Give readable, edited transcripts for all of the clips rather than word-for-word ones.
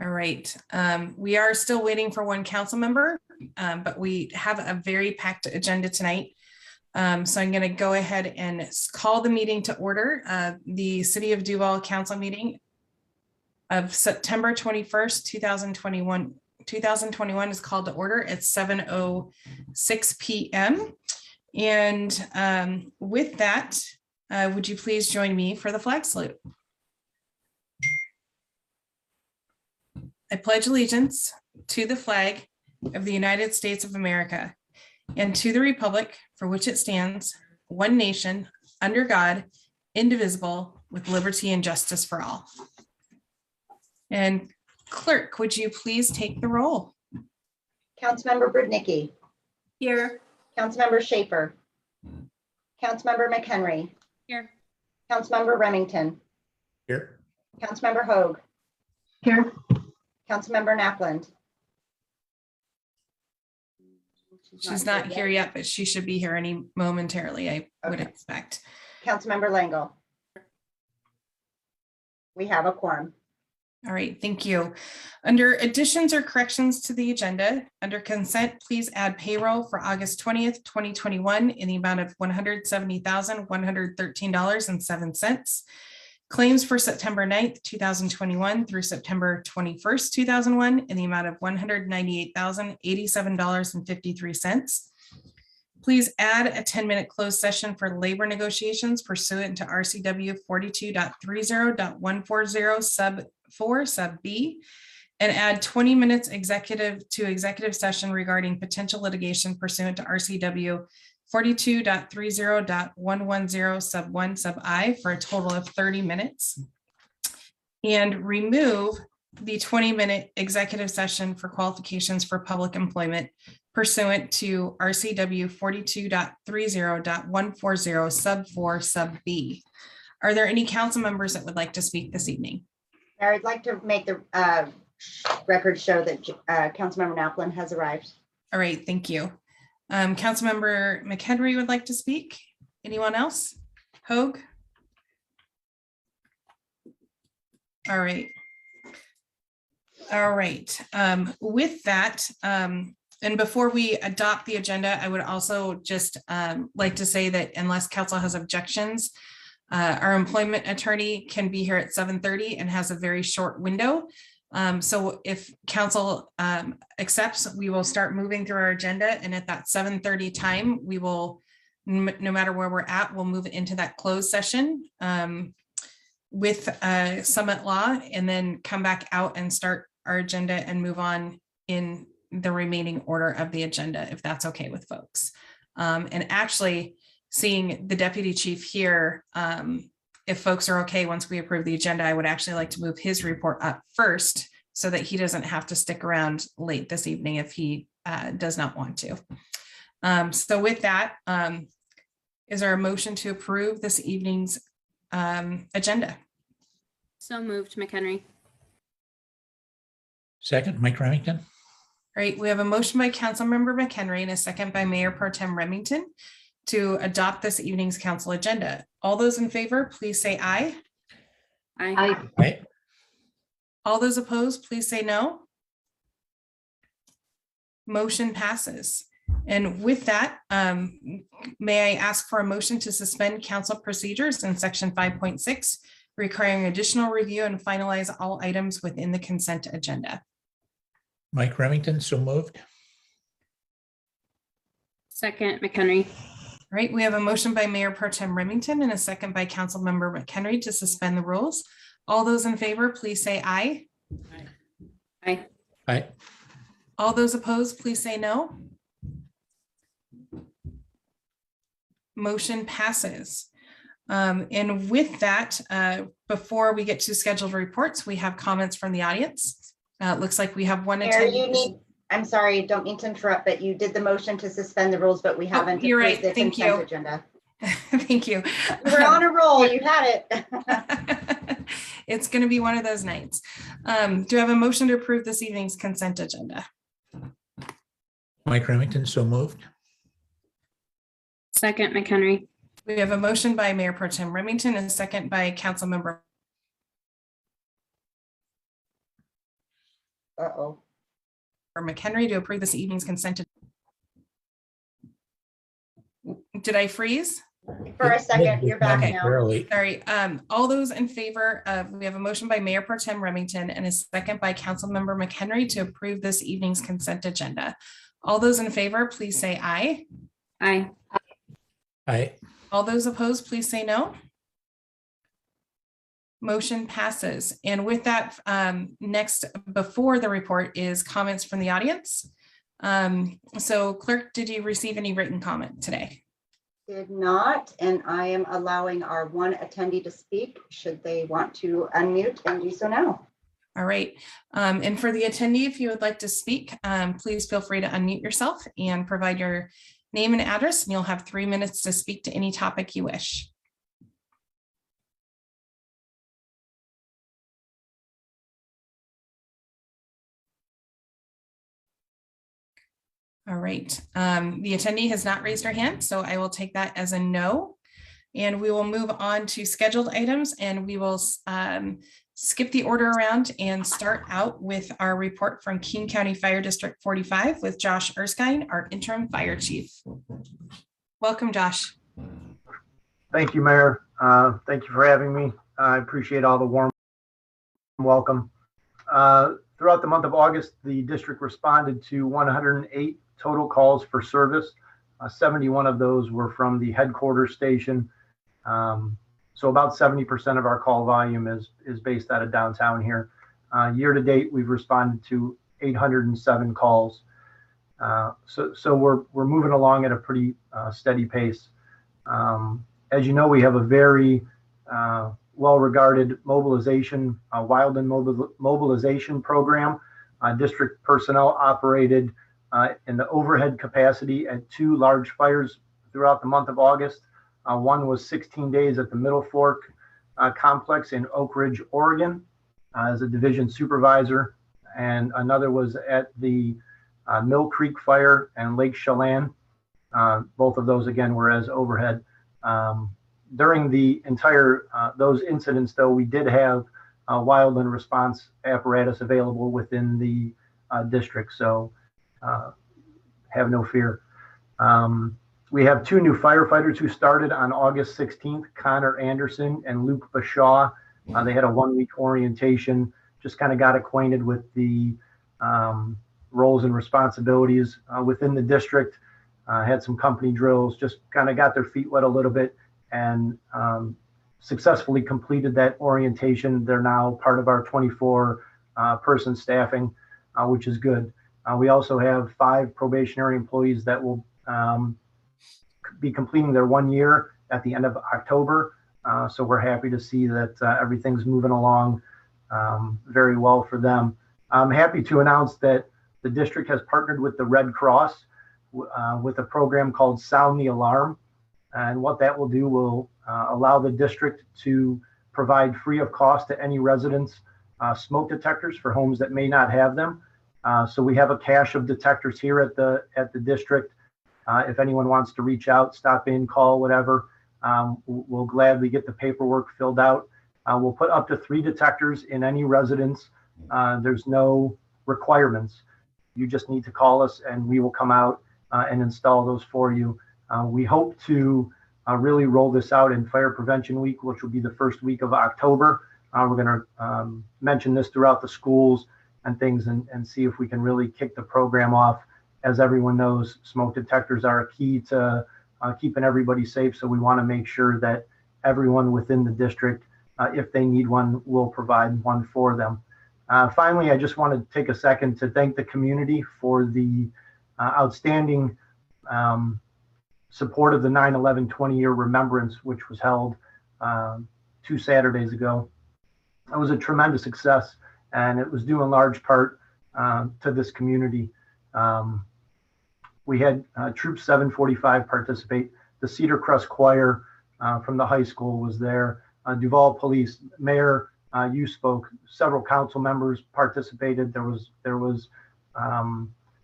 All right. We are still waiting for one council member, but we have a very packed agenda tonight. So I'm going to go ahead and call the meeting to order. The City of Duval Council meeting of September 21st, 2021 is called to order at 7:06 p.m. And with that, would you please join me for the flag salute? I pledge allegiance to the flag of the United States of America and to the republic for which it stands, one nation, under God, indivisible, with liberty and justice for all. And clerk, would you please take the roll? Councilmember Brudnicki. Here. Councilmember Schaefer. Councilmember McHenry. Here. Councilmember Remington. Here. Councilmember Hoag. Here. Councilmember Napland. She's not here yet, but she should be here any momentarily, I would expect. Councilmember Langle. We have a quorum. All right, thank you. Under additions or corrections to the agenda, under consent, please add payroll for August 20th, 2021 in the amount of $170,113.07. Claims for September 9th, 2021 through September 21st, 2001 in the amount of $198,087.53. Please add a 10-minute closed session for labor negotiations pursuant to RCW 42.30.140 sub 4 sub B, and add 20 minutes executive session regarding potential litigation pursuant to RCW 42.30.110 sub 1 sub I for a total of 30 minutes, and remove the 20-minute executive session for qualifications for public employment pursuant to RCW 42.30.140 sub 4 sub B. Are there any council members that would like to speak this evening? I'd like to make the record show that Councilmember Napland has arrived. All right, thank you. Councilmember McHenry would like to speak. Anyone else? Hoag? All right. All right. With that, and before we adopt the agenda, I would also just like to say that unless council has objections, our employment attorney can be here at 7:30 and has a very short window. So if council accepts, we will start moving through our agenda, and at that 7:30 time, we will, no matter where we're at, we'll move into that closed session with Summit Law, and then come back out and start our agenda and move on in the remaining order of the agenda, if that's okay with folks. And actually, seeing the deputy chief here, if folks are okay, once we approve the agenda, I would actually like to move his report up first so that he doesn't have to stick around late this evening if he does not want to. So with that, is there a motion to approve this evening's agenda? So moved, McHenry. Second, Mike Remington. All right, we have a motion by Councilmember McHenry and a second by Mayor Pro Tem Remington to adopt this evening's council agenda. All those in favor, please say aye. Aye. Aye. All those opposed, please say no. Motion passes. And with that, may I ask for a motion to suspend council procedures in section 5.6, requiring additional review and finalize all items within the consent agenda. Mike Remington, so moved. Second, McHenry. All right, we have a motion by Mayor Pro Tem Remington and a second by Councilmember McHenry to suspend the rules. All those in favor, please say aye. Aye. Aye. All those opposed, please say no. Motion passes. And with that, before we get to scheduled reports, we have comments from the audience. It looks like we have one attendee. I'm sorry, don't mean to interrupt, but you did the motion to suspend the rules, but we haven't. You're right. The Thank consent you. Agenda. Thank you. We're on a roll. You had it. It's going to be one of those nights. Do I have a motion to approve this evening's consent agenda? Mike Remington, so moved. Second, McHenry. We have a motion by Mayor Pro Tem Remington and a second by Councilmember. Uh-oh. For McHenry to approve this evening's consent. Did I freeze? For a second, you're back Okay. now. Momentarily. Sorry. All those in favor of, we have a motion by Mayor Pro Tem Remington and a second by Councilmember McHenry to approve this evening's consent agenda. All those in favor, please say aye. Aye. Aye. All those opposed, please say no. Motion passes. And with that, next before the report is comments from the audience. So clerk, did you receive any written comment today? Did not, and I am allowing our one attendee to speak should they want to unmute and do so now. All right. And for the attendee, if you would like to speak, please feel free to unmute yourself and provide your name and address, and you'll have 3 minutes to speak to any topic you wish. All right. The attendee has not raised her hand, so I will take that as a no. And we will move on to scheduled items, and we will skip the order around and start out with our report from King County Fire District 45 with Josh Erskine, our interim fire chief. Welcome, Josh. Thank you, Mayor. Thank you for having me. I appreciate all the warm welcome. Throughout the month of August, the district responded to 108 total calls for service. 71 of those were from the headquarters station. So about 70% of our call volume is based out of downtown here. Year to date, we've responded to 807 calls. So we're moving along at a pretty steady pace. As you know, we have a very well-regarded mobilization, wildland mobilization program. District personnel operated in the overhead capacity at 2 large fires throughout the month of August. One was 16 days at the Middle Fork complex in Oak Ridge, Oregon, as a division supervisor, and another was at the Mill Creek Fire and Lake Chelan. Both of those, again, were as overhead. During the entire those incidents, though, we did have wildland response apparatus available within the district, so have no fear. We have 2 new firefighters who started on August 16th, Connor Anderson and Luke Bashaw. They had a 1-week orientation, just kind of got acquainted with the roles and responsibilities within the district, had some company drills, just kind of got their feet wet a little bit, and successfully completed that orientation. They're now part of our 24 person staffing, which is good. We also have 5 probationary employees that will be completing their 1 year at the end of October. So we're happy to see that everything's moving along very well for them. I'm happy to announce that the district has partnered with the Red Cross with a program called Sound the Alarm. And what that will do will allow the district to provide free of cost to any residents smoke detectors for homes that may not have them. So we have a cache of detectors here at the district. If anyone wants to reach out, stop in, call, whatever, we'll gladly get the paperwork filled out. We'll put up to 3 detectors in any residence. There's no requirements. You just need to call us and we will come out and install those for you. We hope to really roll this out in Fire Prevention Week, which will be the first week of October. We're going to mention this throughout the schools and things and see if we can really kick the program off. As everyone knows, smoke detectors are a key to keeping everybody safe. So we want to make sure that everyone within the district, if they need one, will provide one for them. Finally, I just want to take a second to thank the community for the outstanding support of the 9/11 20-year remembrance, which was held 2 Saturdays ago. It was a tremendous success, and it was due in large part to this community. We had Troop 745 participate. The Cedar Crest Choir from the high school was there. Duval Police, Mayor, you spoke. Several council members participated. There was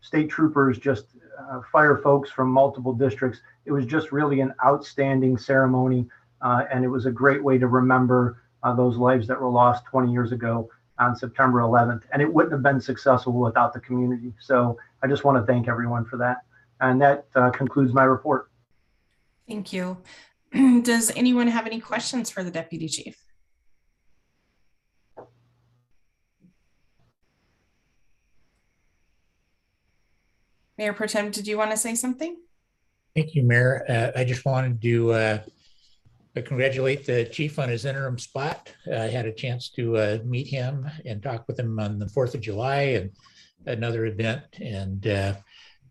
state troopers, just fire folks from multiple districts. It was just really an outstanding ceremony, and it was a great way to remember those lives that were lost 20 years ago. on September 11th, and it wouldn't have been successful without the community. So I just want to thank everyone for that. And that concludes my report. Thank you. Does anyone have any questions for the Deputy Chief? Mayor Pro Tem, did you want to say something? Thank you, Mayor. I just wanted to congratulate the chief on his interim spot. I had a chance to meet him and talk with him on the 4th of July and another event, and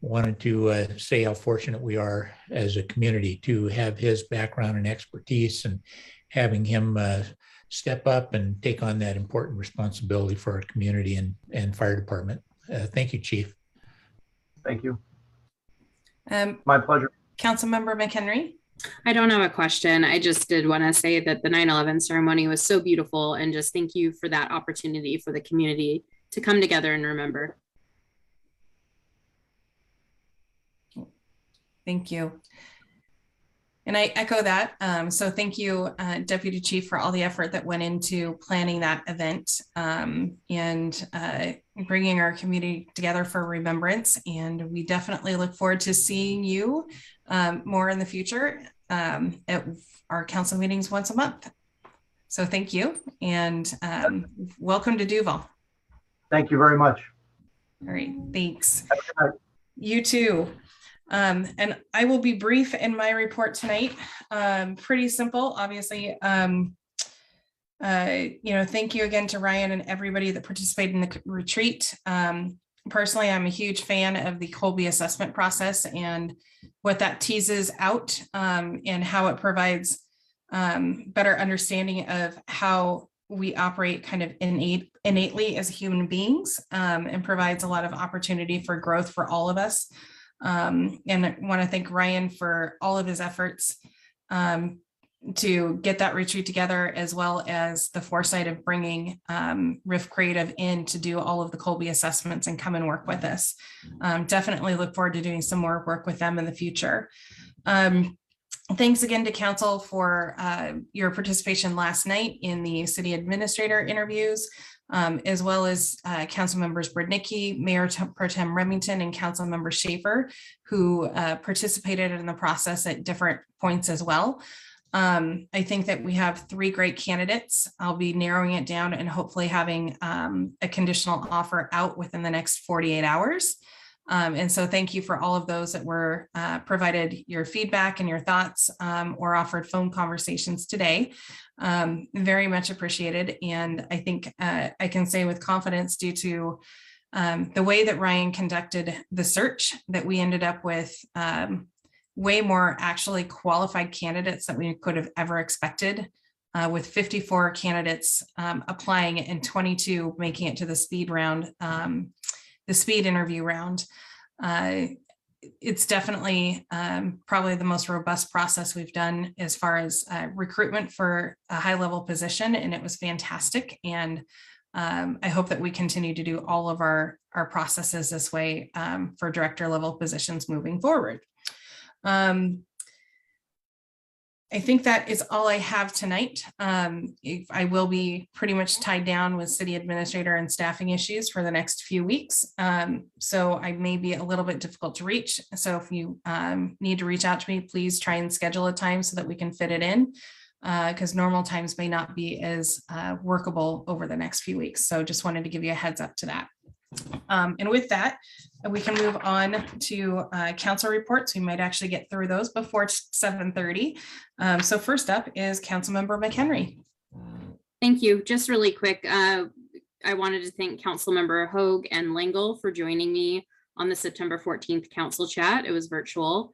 wanted to say how fortunate we are as a community to have his background and expertise, and having him step up and take on that important responsibility for our community and fire department. Thank you, Chief. Thank you. My pleasure. Councilmember McHenry. I don't have a question. I just did want to say that the 9/11 ceremony was so beautiful, and just thank you for that opportunity for the community to come together and remember. Thank you. And I echo that. So thank you, Deputy Chief, for all the effort that went into planning that event and bringing our community together for remembrance. And we definitely look forward to seeing you more in the future at our council meetings once a month. So thank you, and welcome to Duval. Thank you very much. All right, thanks. Have a good night. You too. And I will be brief in my report tonight. Pretty simple, obviously. Thank you again to Ryan and everybody that participated in the retreat. Personally, I'm a huge fan of the Colby assessment process and what that teases out and how it provides better understanding of how we operate kind of innately as human beings, and provides a lot of opportunity for growth for all of us. And I want to thank Ryan for all of his efforts to get that retreat together, as well as the foresight of bringing Riff Creative in to do all of the Colby assessments and come and work with us. Definitely look forward to doing some more work with them in the future. Thanks again to council for your participation last night in the city administrator interviews, as well as council members Brodnicki, Mayor Pro Tem Remington, and council member Schaefer, who participated in the process at different points as well. I think that we have 3 great candidates. I'll be narrowing it down and hopefully having a conditional offer out within the next 48 hours. And so thank you for all of those that were provided your feedback and your thoughts or offered phone conversations today. Very much appreciated. And I think I can say with confidence, due to the way that Ryan conducted the search, that we ended up with way more actually qualified candidates than we could have ever expected, with 54 candidates applying and 22 making it to the speed round, the speed interview round. It's definitely probably the most robust process we've done as far as recruitment for a high level position, and it was fantastic. And I hope that we continue to do all of our processes this way for director level positions moving forward. I think that is all I have tonight. I will be pretty much tied down with city administrator and staffing issues for the next few weeks. So I may be a little bit difficult to reach. So if you need to reach out to me, please try and schedule a time so that we can fit it in, because normal times may not be as workable over the next few weeks. So just wanted to give you a heads up to that. And with that, we can move on to council reports. We might actually get through those before 7:30. So first up is Councilmember McHenry. Thank you. Just really quick, I wanted to thank Councilmember Hogue and Langle for joining me on the September 14th council chat. It was virtual.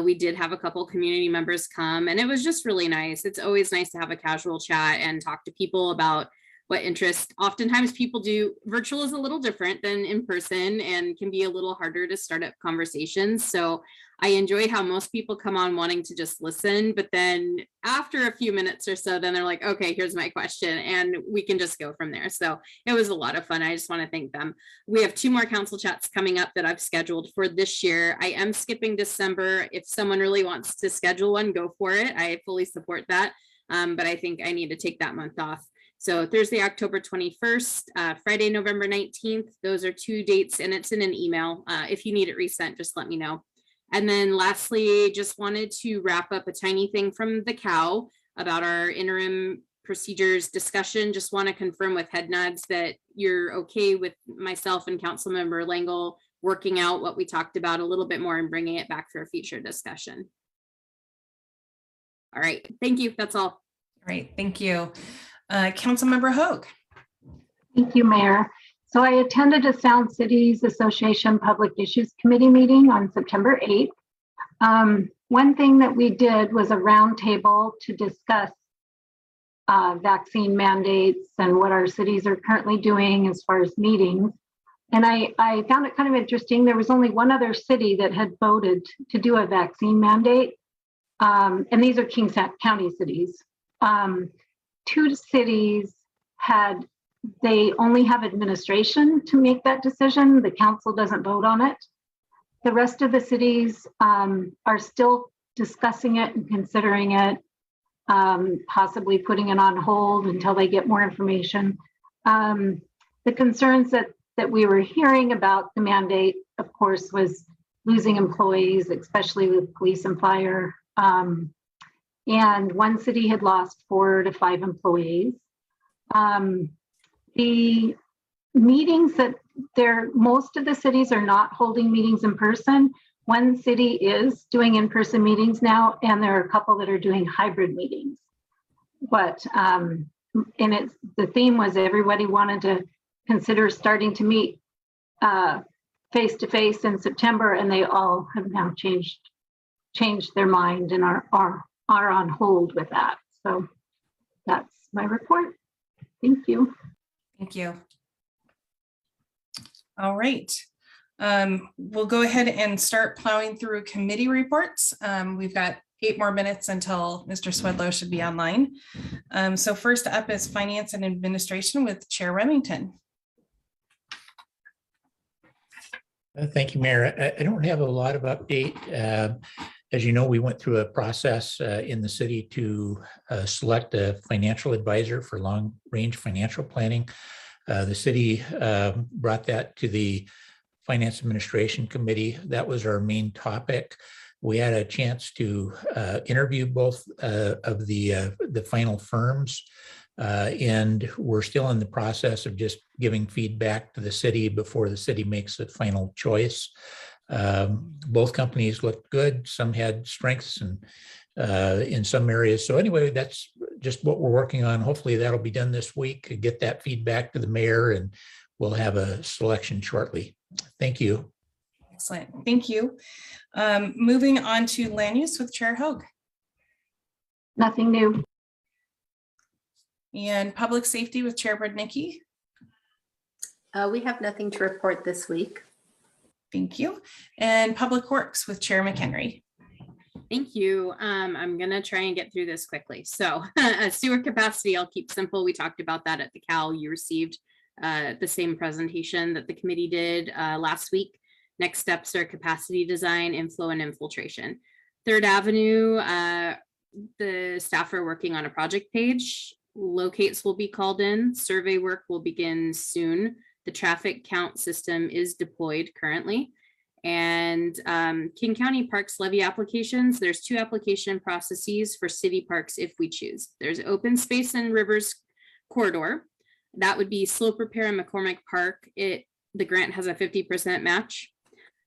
We did have a couple community members come, and it was just really nice. It's always nice to have a casual chat and talk to people about what interest oftentimes people do. Virtual is a little different than in person and can be a little harder to start up conversations. So I enjoy how most people come on wanting to just listen, but then after a few minutes or so, then they're like, okay, here's my question, and we can just go from there. So it was a lot of fun. I just want to thank them. We have 2 more council chats coming up that I've scheduled for this year. I am skipping December. If someone really wants to schedule one, go for it. I fully support that. But I think I need to take that month off. So Thursday, October 21st, Friday, November 19th. Those are 2 dates, and it's in an email. If you need it resent, just let me know. And then lastly, just wanted to wrap up a tiny thing from the COW about our interim procedures discussion. Just want to confirm with head nods that you're okay with myself and Councilmember Langle working out what we talked about a little bit more and bringing it back for a future discussion. All right, thank you. That's all. Great, thank you. Councilmember Hoag. Thank you, Mayor. So I attended a Sound Cities Association Public Issues Committee meeting on September 8th. One thing that we did was a roundtable to discuss vaccine mandates and what our cities are currently doing as far as meetings. And I found it kind of interesting. There was only one other city that had voted to do a vaccine mandate. And these are King County cities. 2 cities they only have administration to make that decision. The council doesn't vote on it. The rest of the cities are still discussing it and considering it, possibly putting it on hold until they get more information. The concerns that we were hearing about the mandate, of course, was losing employees, especially with police and fire. And one city had lost 4 to 5 employees. The meetings most of the cities are not holding meetings in person. One city is doing in-person meetings now, and there are a couple that are doing hybrid meetings. But the theme was everybody wanted to consider starting to meet face-to-face in September, and they all have now changed their mind and are on hold with that. So that's my report. Thank you. Thank you. All right. We'll go ahead and start plowing through committee reports. We've got 8 more minutes until Mr. Swedlow should be online. So first up is Finance and Administration with Chair Remington. Thank you, Mayor. I don't have a lot of update. As you know, we went through a process in the city to select a financial advisor for long-range financial planning. The city brought that to the Finance Administration Committee. That was our main topic. We had a chance to interview both of the final firms, and we're still in the process of just giving feedback to the city before the city makes the final choice. Both companies looked good. Some had strengths and in some areas. So anyway, that's just what we're working on. Hopefully that'll be done this week, get that feedback to the mayor, and we'll have a selection shortly. Thank you. Excellent. Thank you. Moving on to land use with Chair Hoag. Nothing new. And public safety with Chair Brudnicki. We have nothing to report this week. Thank you. And public works with Chair McHenry. Thank you. I'm going to try and get through this quickly. So sewer capacity, I'll keep simple. We talked about that at the CAL. You received the same presentation that the committee did last week. Next steps are capacity design, inflow, and infiltration. 3rd Avenue, the staff are working on a project page. Locates will be called in. Survey work will begin soon. The traffic count system is deployed currently. And King County Parks levy applications, there's 2 application processes for city parks if we choose. There's open space and rivers corridor. That would be slope repair in McCormick Park. The grant has a 50% match.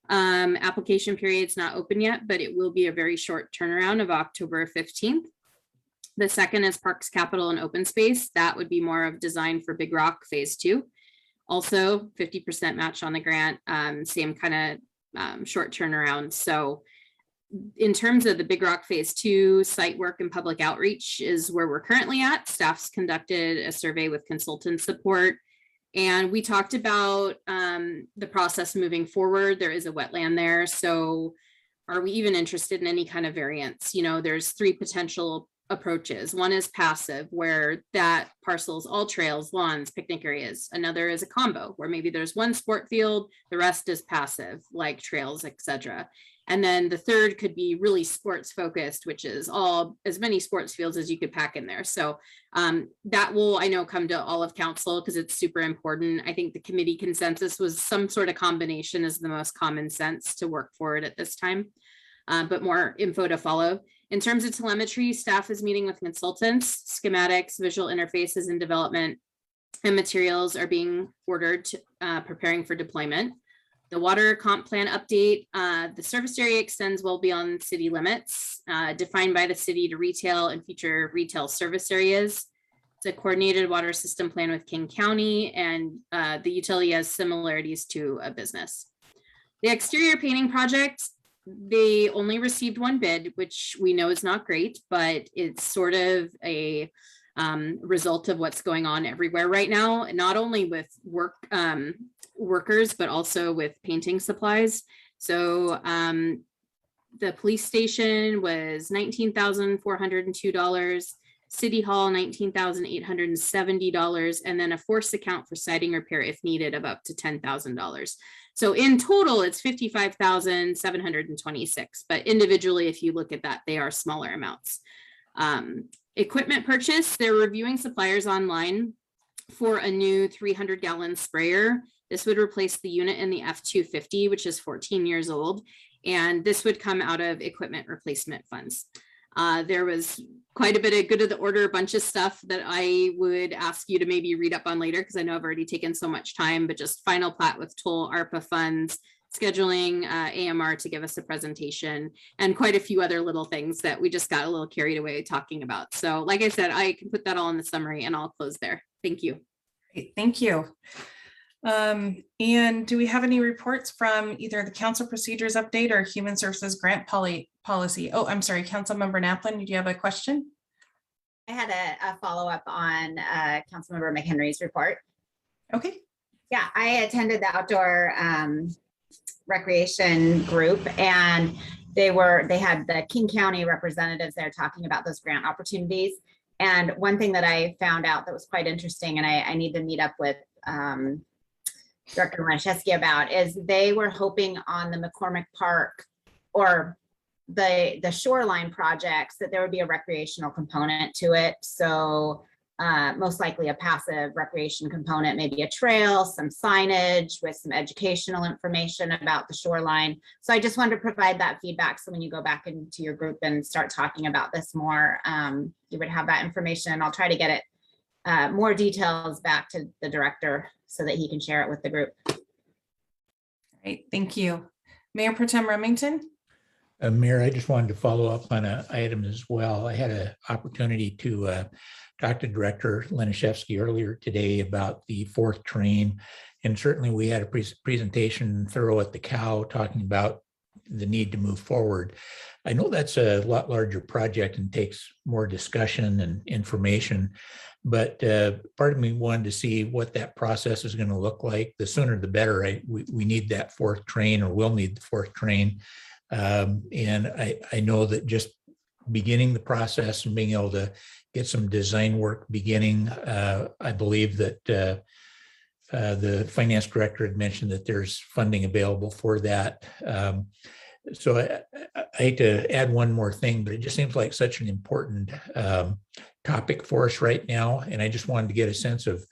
Application period's not open yet, but it will be a very short turnaround of October 15th. The second is Parks Capital and Open Space. That would be more of design for Big Rock Phase 2. Also 50% match on the grant, same kind of short turnaround. So in terms of the Big Rock Phase 2, site work and public outreach is where we're currently at. Staff's conducted a survey with consultant support. And we talked about the process moving forward. There is a wetland there. So are we even interested in any kind of variance? You know, there's 3 potential approaches. One is passive, where that parcels all trails, lawns, picnic areas. Another is a combo, where maybe there's 1 sport field, the rest is passive, like trails, etc. And then the third could be really sports focused, which is as many sports fields as you could pack in there. So that will, I know, come to all of council because it's super important. I think the committee consensus was some sort of combination is the most common sense to work forward at this time, but more info to follow. In terms of telemetry, staff is meeting with consultants, schematics, visual interfaces and development, and materials are being ordered to preparing for deployment. The water comp plan update, the service area extends well beyond city limits, defined by the city to retail and future retail service areas. It's a coordinated water system plan with King County, and the utility has similarities to a business. The exterior painting project, they only received one bid, which we know is not great, but it's sort of a result of what's going on everywhere right now, not only with workers, but also with painting supplies. So the police station was $19,402, City Hall $19,870, and then a force account for siding repair if needed of up to $10,000. So in total, it's $55,726. But individually, if you look at that, they are smaller amounts. Equipment purchase, they're reviewing suppliers online for a new 300-gallon sprayer. This would replace the unit in the F-250, which is 14 years old. And this would come out of equipment replacement funds. There was quite a bit of good of the order, a bunch of stuff that I would ask you to maybe read up on later, because I know I've already taken so much time, but just final plat with toll, ARPA funds, scheduling AMR to give us a presentation, and quite a few other little things that we just got a little carried away talking about. So like I said, I can put that all in the summary and I'll close there. Thank you. Great, thank you. And do we have any reports from either the council procedures update or human services grant policy? Oh, I'm sorry, Councilmember Naplin, do you have a question? I had a follow-up on Councilmember McHenry's report. Okay. Yeah, I attended the outdoor recreation group, and they had the King County representatives there talking about those grant opportunities. And one thing that I found out that was quite interesting, and I need to meet up with Director Laniszewski about, is they were hoping on the McCormick Park or the shoreline projects that there would be a recreational component to it. So most likely a passive recreation component, maybe a trail, some signage with some educational information about the shoreline. So I just wanted to provide that feedback. So when you go back into your group and start talking about this more, you would have that information. I'll try to get it more details back to the director so that he can share it with the group. All right, thank you. Mayor Pro Tem Remington. Mayor, I just wanted to follow up on an item as well. I had an opportunity to talk to Director Laniszewski earlier today about the fourth train. And certainly we had a presentation thorough at the COW talking about the need to move forward. I know that's a lot larger project and takes more discussion and information, but part of me wanted to see what that process is going to look like. The sooner the better. We need that fourth train, or will need the fourth train. And I know that just beginning the process and being able to get some design work beginning, I believe that the finance director had mentioned that there's funding available for that. So I hate to add one more thing, but it just seems like such an important topic for us right now. And I just wanted to get a sense of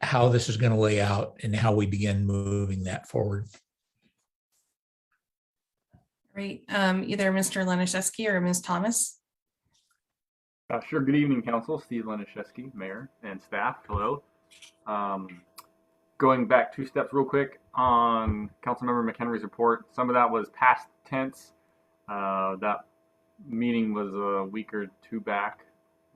how this is going to lay out and how we begin moving that forward. Great. Either Mr. Laniszewski or Ms. Thomas. Sure. Good evening, Council. Steve Laniszewski, Mayor and staff. Hello. Going back 2 steps real quick on Councilmember McHenry's report. Some of that was past tense. That meeting was a week or 2 back.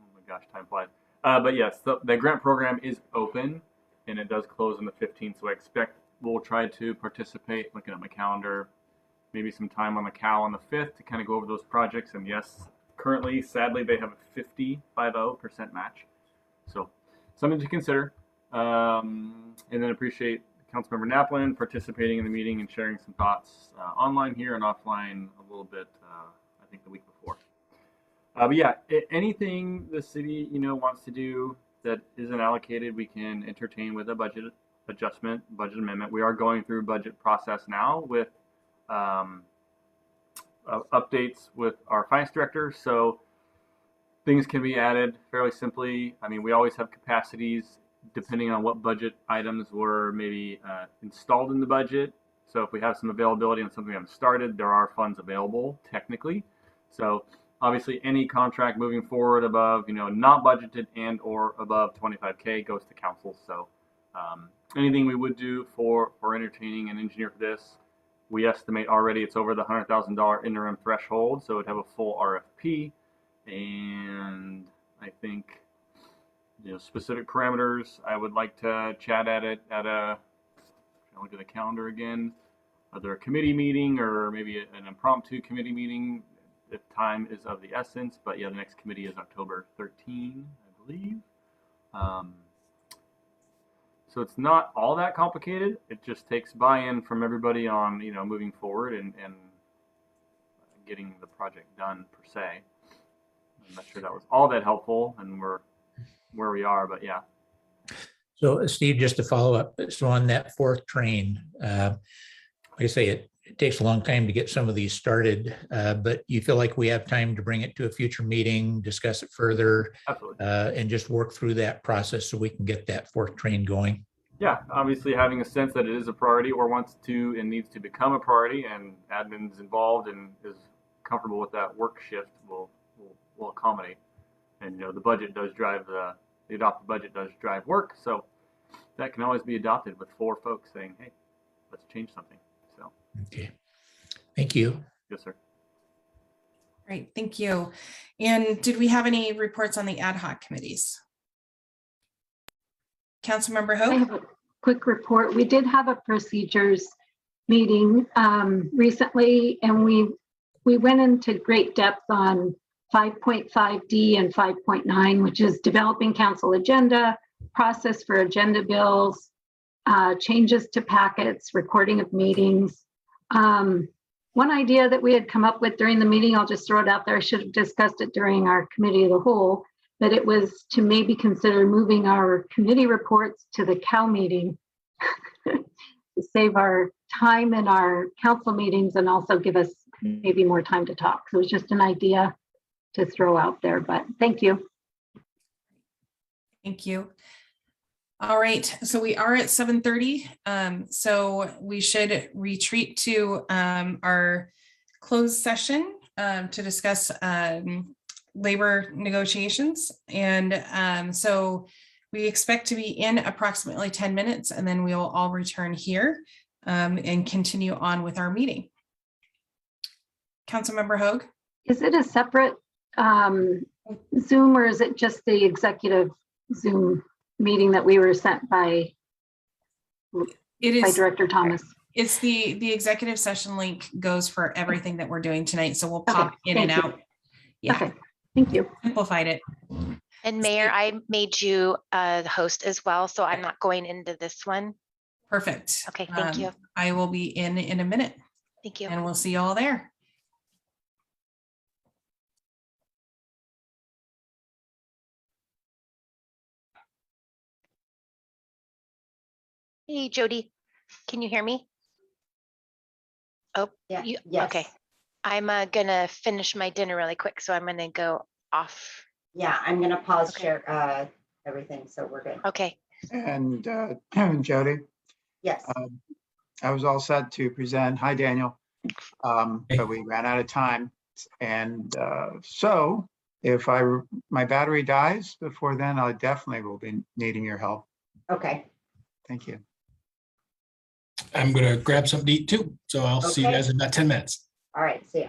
Oh my gosh, time flies. But yes, the grant program is open and it does close on the 15th. So I expect we'll try to participate, looking at my calendar, maybe some time on the COW on the 5th to kind of go over those projects. And yes, currently, sadly, they have a 50% match. So something to consider. And then appreciate Councilmember Naplin participating in the meeting and sharing some thoughts online here and offline a little bit, I think the week before. But yeah, anything the city, wants to do that isn't allocated, we can entertain with a budget adjustment, budget amendment. We are going through budget process now with updates with our finance director. So things can be added fairly simply. I mean, we always have capacities depending on what budget items were maybe installed in the budget. So if we have some availability on something we haven't started, there are funds available technically. So obviously any contract moving forward above, not budgeted and or above 25K goes to council. So anything we would do for entertaining an engineer for this, we estimate already it's over the $100,000 interim threshold. So it'd have a full RFP. And I think, specific parameters, I would like to chat at it at a, I'll look at the calendar again, either a committee meeting or maybe an impromptu committee meeting if time is of the essence. But yeah, the next committee is October 13, I believe. So it's not all that complicated. It just takes buy-in from everybody on, moving forward and getting the project done per se. I'm not sure that was all that helpful, and we're where we are, but yeah. So Steve, just to follow up, so on that fourth train, like I say, it takes a long time to get some of these started, but you feel like we have time to bring it to a future meeting, discuss it further, Absolutely. And just work through that process so we can get that fourth train going. Yeah, obviously having a sense that it is a priority or wants to and needs to become a priority, and admin's involved and is comfortable with that work shift will accommodate. And the budget does drive the adopted budget does drive work, so that can always be adopted with 4 folks saying, hey, let's change something. So Okay, thank you. yes, sir. Great, thank you. And did we have any reports on the ad hoc committees? Councilmember I Hope? have a quick report. We did have a procedures meeting recently, and we went into great depth on 5.5D and 5.9, which is developing council agenda, process for agenda bills, changes to packets, recording of meetings. One idea that we had come up with during the meeting, I'll just throw it out there, I should have discussed it during our committee of the whole, that it was to maybe consider moving our committee reports to the COW meeting to save our time in our council meetings and also give us maybe more time to talk. So it was just an idea to throw out there, but thank you. Thank you. All right, so we are at 7:30. So we should retreat to our closed session to discuss labor negotiations. And so we expect to be in approximately 10 minutes, and then we will all return here and continue on with our meeting. Councilmember Hogue? Is it a separate Zoom, or is it just the executive Zoom meeting that we were sent by Director Thomas? It's the executive session link goes for everything that we're doing tonight. So we'll pop Okay, in and thank you. out. Yeah, Okay, thank you. simplified it. And Mayor, I made you the host as well, so I'm not going into this one. Perfect. Okay, thank you. I will be in a minute, Thank you. and we'll see you all there. Hey, Jody, can you hear me? Oh, Yeah, you, yes. okay. I'm gonna finish my dinner really quick, so I'm gonna go off. Yeah, I'm gonna pause Okay. share everything, so we're good. Okay. And Jody, Yes. I was all set to present. Hi, Daniel. But we ran out of time. And so if my battery dies before then, I definitely will be needing your help. Okay. Thank you. I'm gonna grab something to eat too. So I'll see you Okay. guys in about 10 minutes. All right. See ya.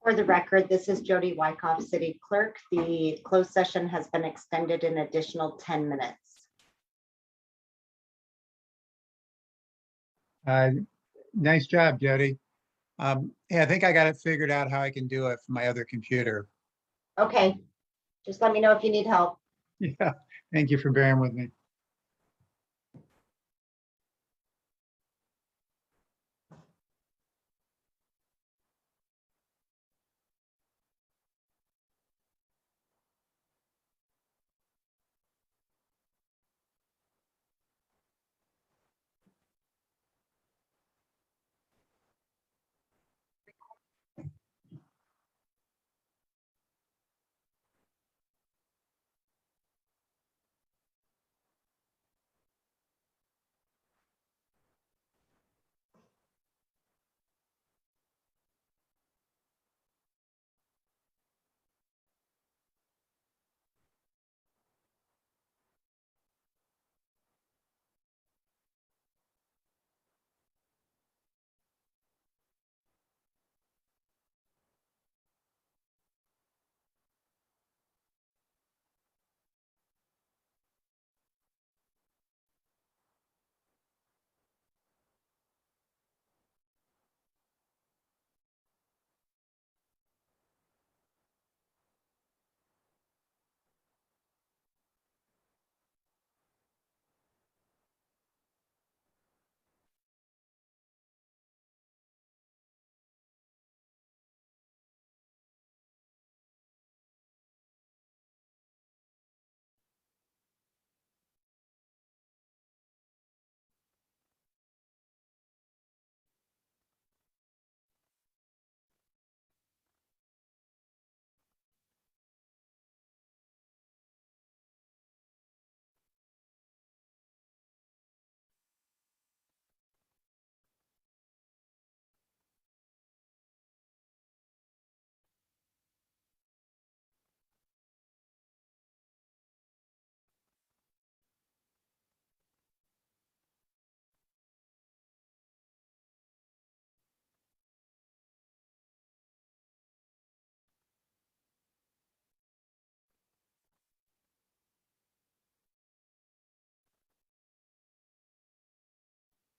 For the record, this is Jody Wyckoff, City Clerk. The closed session has been extended an additional 10 minutes. Nice job, Jody. Yeah, I think I got it figured out how I can do it from my other computer. Okay, just let me know if you need help. Yeah, thank you for bearing with me.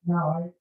No,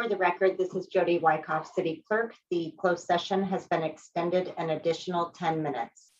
For the record, this is Jody Wyckoff, City Clerk. The closed session has been extended an additional 10 minutes.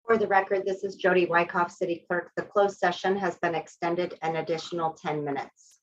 For the record, this is Jody Wyckoff, City Clerk. The closed session has been extended an additional 10 minutes.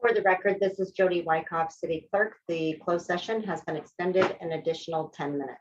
For the record, this is Jody Wykoff, City Clerk. The closed session has been extended an additional 10 minutes.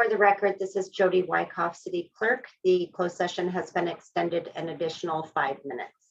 For the record, this is Jody Wyckoff, City Clerk. The closed session has been extended an additional 5 minutes.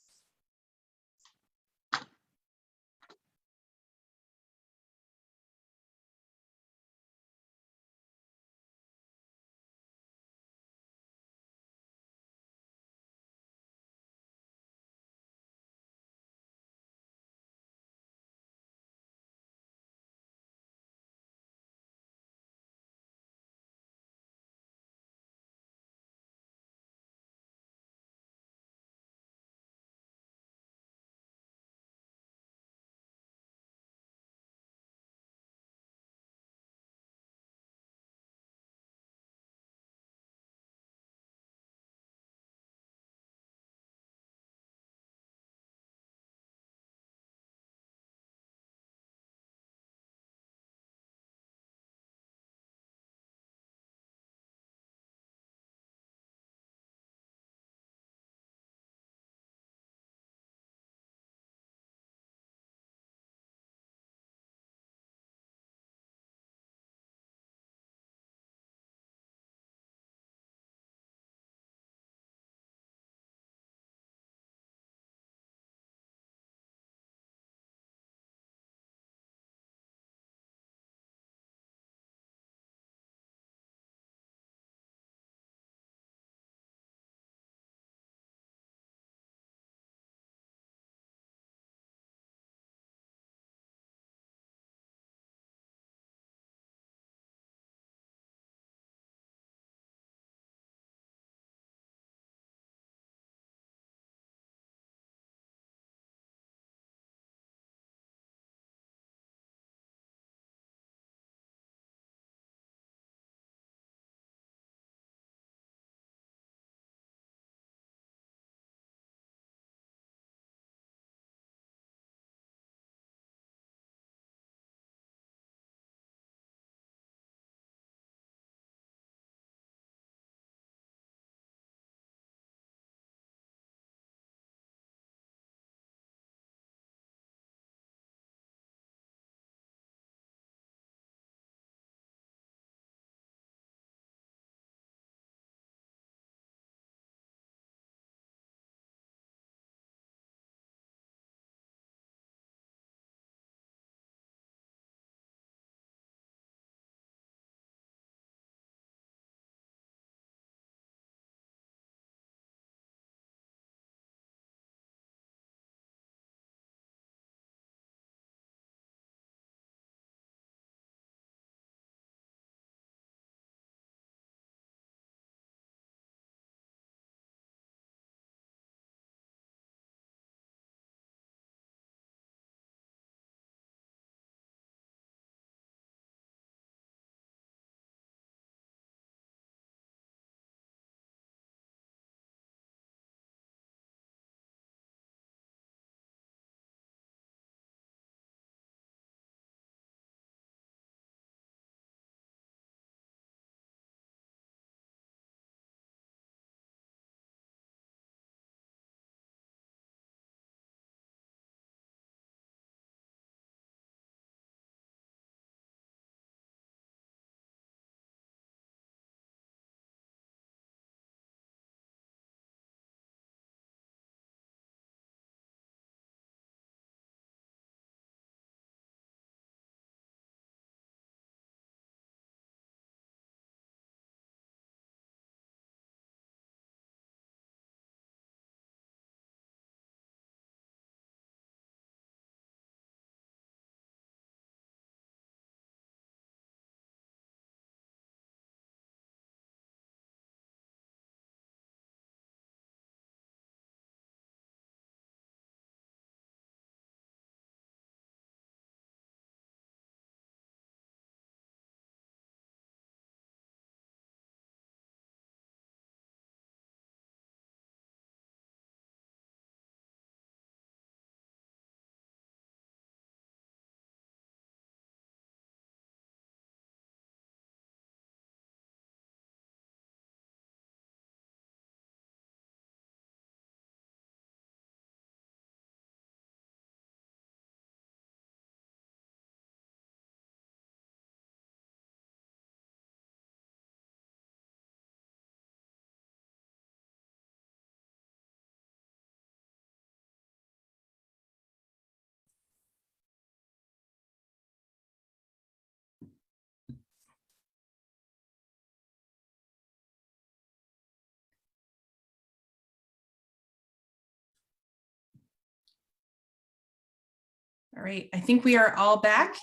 All right, I think we are all back.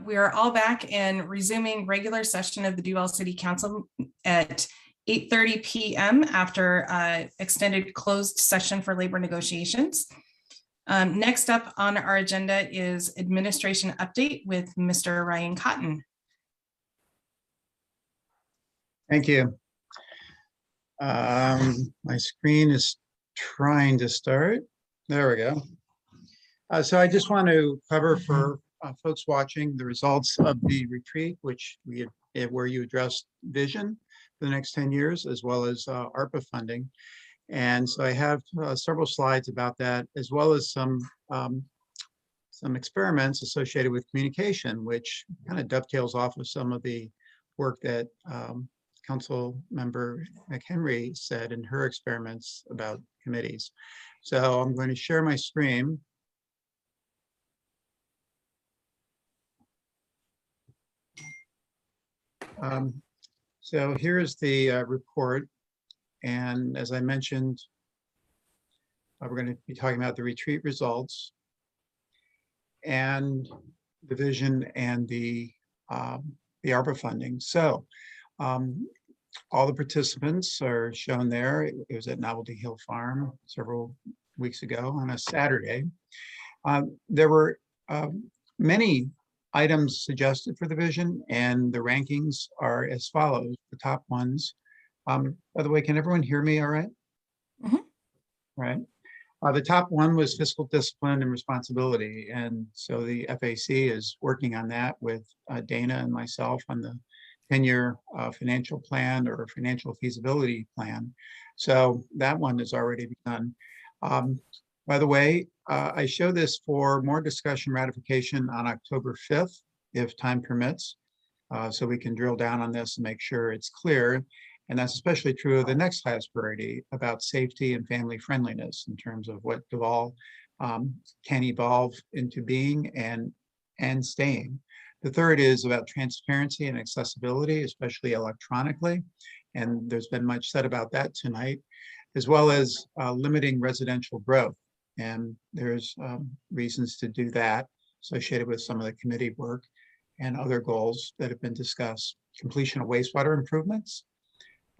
We are all back and resuming regular session of the Duval City Council at 8:30 p.m. after extended closed session for labor negotiations. Next up on our agenda is administration update with Mr. Ryan Cotton. Thank you. My screen is trying to start. There we go. So I just want to cover for folks watching the results of the retreat, which where you addressed vision for the next 10 years, as well as ARPA funding. And so I have several slides about that, as well as some experiments associated with communication, which kind of dovetails off of some of the work that Council Member McHenry said in her experiments about committees. So I'm going to share my screen. So here's the report. And as I mentioned, we're going to be talking about the retreat results and the vision and the ARPA funding. So all the participants are shown there. It was at Novelty Hill Farm several weeks ago on a Saturday. There were many items suggested for the vision, and the rankings are as follows. The top ones. By the way, can everyone hear me all right? Mm-hmm. Right. The top one was fiscal discipline and responsibility. And so the FAC is working on that with Dana and myself on the 10-year financial plan or financial feasibility plan. So that one has already begun. By the way, I show this for more discussion ratification on October 5th, if time permits. So we can drill down on this and make sure it's clear. And that's especially true of the next highest priority about safety and family friendliness in terms of what Duval can evolve into being and staying. The third is about transparency and accessibility, especially electronically. And there's been much said about that tonight, as well as limiting residential growth. And there's reasons to do that associated with some of the committee work and other goals that have been discussed. Completion of wastewater improvements.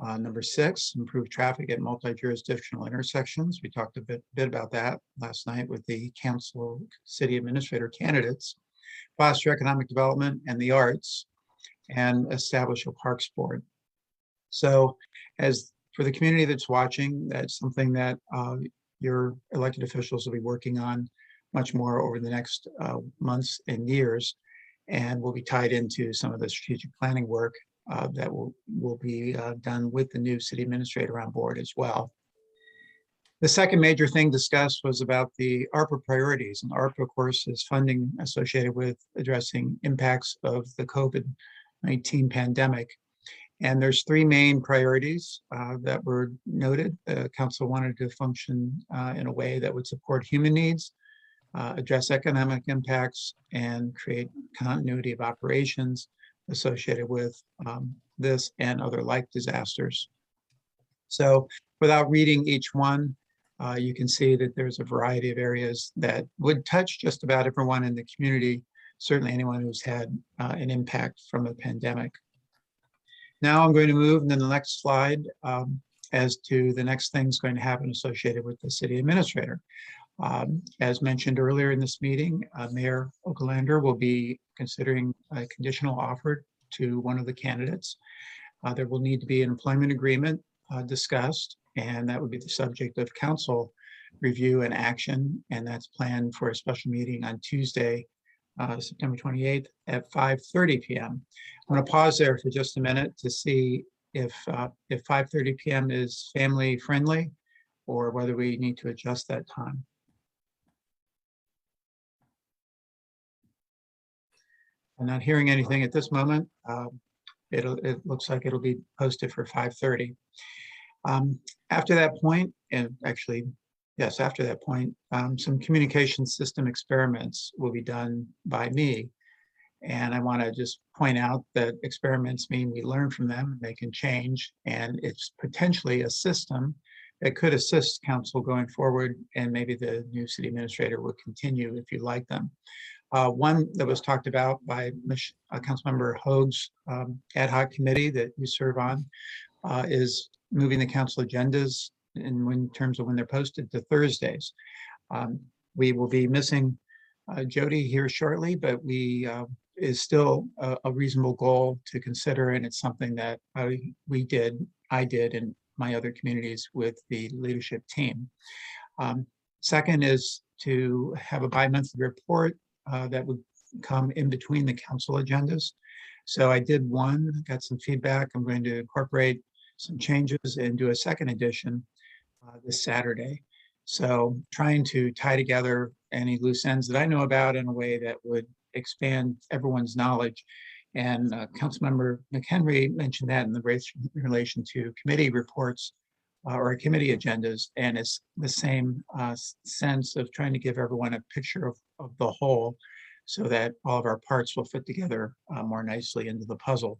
Number 6, improve traffic at multi-jurisdictional intersections. We talked a bit about that last night with the council city administrator candidates. Foster economic development and the arts, and establish a parks board. So as for the community that's watching, that's something that your elected officials will be working on much more over the next months and years, and will be tied into some of the strategic planning work that will be done with the new city administrator on board as well. The second major thing discussed was about the ARPA priorities. And ARPA, of course, is funding associated with addressing impacts of the COVID-19 pandemic. And there's 3 main priorities that were noted. The council wanted to function in a way that would support human needs, address economic impacts, and create continuity of operations associated with this and other like disasters. So without reading each one, you can see that there's a variety of areas that would touch just about everyone in the community, certainly anyone who's had an impact from the pandemic. Now I'm going to move into the next slide as to the next things going to happen associated with the city administrator. As mentioned earlier in this meeting, Mayor Okalander will be considering a conditional offer to one of the candidates. There will need to be an employment agreement discussed, and that would be the subject of council review and action, and that's planned for a special meeting on Tuesday, September 28th at 5:30 p.m. I'm going to pause there for just a minute to see if 5:30 p.m. is family friendly or whether we need to adjust that time. I'm not hearing anything at this moment. It looks like it'll be posted for 5:30. After that point, and actually, yes, after that point, some communication system experiments will be done by me. And I want to just point out that experiments mean we learn from them and they can change. And it's potentially a system it could assist council going forward, and maybe the new city administrator will continue if you like them. One that was talked about by Councilmember Hoag's ad hoc committee that you serve on is moving the council agendas in terms of when they're posted to Thursdays. We will be missing Jody here shortly, but is still a reasonable goal to consider, and it's something that I did in my other communities with the leadership team. Second is to have a bi-monthly report that would come in between the council agendas. So I did one, got some feedback. I'm going to incorporate some changes and do a second edition this Saturday. So trying to tie together any loose ends that I know about in a way that would expand everyone's knowledge. And Councilmember McHenry mentioned that in the relation to committee reports or committee agendas. And it's the same sense of trying to give everyone a picture of the whole so that all of our parts will fit together more nicely into the puzzle.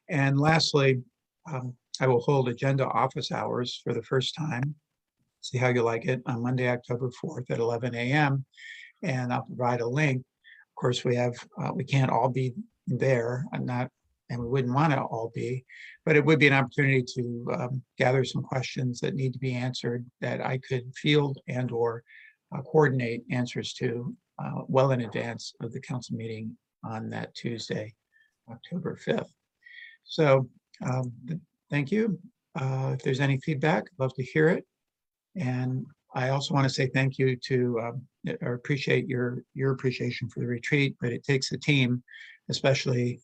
And lastly, I will hold agenda office hours for the first time. See how you like it on Monday, October 4th at 11 a.m. And I'll provide a link. Of course, we can't all be there. And we wouldn't want to all be, but it would be an opportunity to gather some questions that need to be answered that I could field and or coordinate answers to well in advance of the council meeting on that Tuesday, October 5th. So thank you. If there's any feedback, I'd love to hear it. And I also want to say thank you to, or appreciate your appreciation for the retreat, but it takes a team, especially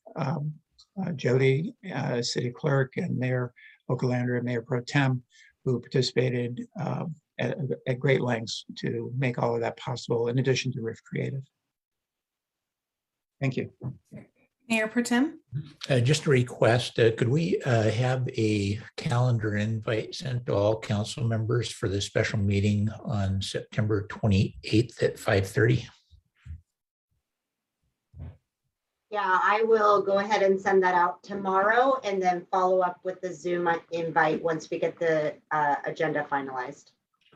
Jody, City Clerk, and Mayor Okalander and Mayor Pro Tem, who participated at great lengths to make all of that possible, in addition to Riff Creative. Thank you. Mayor Pro Tem? Just a request, could we have a calendar invite sent to all council members for the special meeting on September 28th at 5:30? Yeah, I will go ahead and send that out tomorrow and then follow up with the Zoom invite once we get the agenda finalized.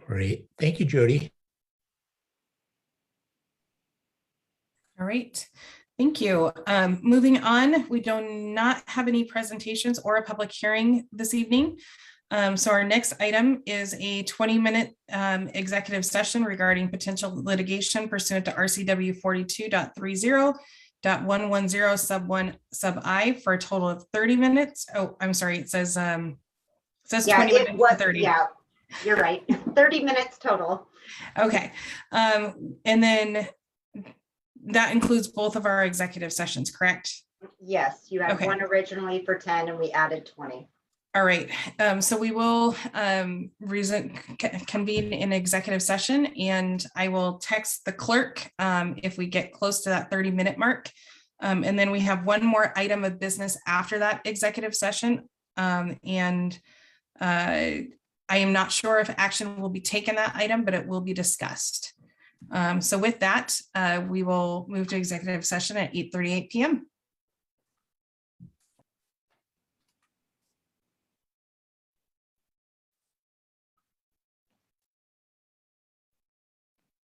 Great. Thank you, Jody. All right. Thank you. Moving on, we do not have any presentations or a public hearing this evening. So our next item is a 20-minute executive session regarding potential litigation pursuant to RCW 42.30.110 sub 1 sub I for a total of 30 minutes. Oh, I'm sorry. It says Yeah, 20 minutes to 30. Yeah, you're right. 30 minutes total. Okay. And then that includes both of our executive sessions, correct? Yes, you had Okay. one originally for 10 and we added 20. All right. So we will convene in executive session, and I will text the clerk if we get close to that 30-minute mark. And then we have one more item of business after that executive session. And I am not sure if action will be taken that item, but it will be discussed. So with that, we will move to executive session at 8:38 p.m.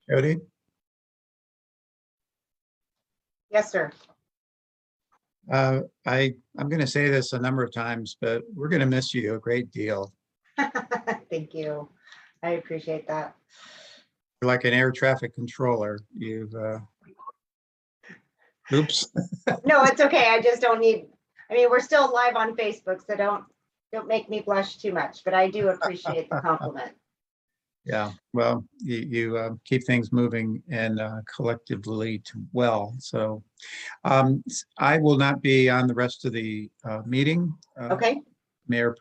Jody? Yes, sir. I'm going to say this a number of times, but we're going to miss you a great deal. Thank you. I appreciate that. You're like an air traffic controller. Oops. No, it's okay. I just don't need, I mean, we're still live on Facebook, so don't make me blush too much, but I do appreciate the compliment. Yeah, well, you keep things moving and collectively well. So I will not be on the rest of the meeting. Okay. Mayor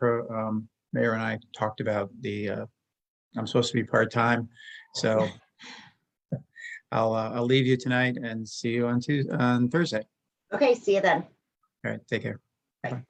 and I talked about I'm supposed to be part-time, so I'll leave you tonight and see you on Thursday. Okay, see you then. All right, take care. Bye.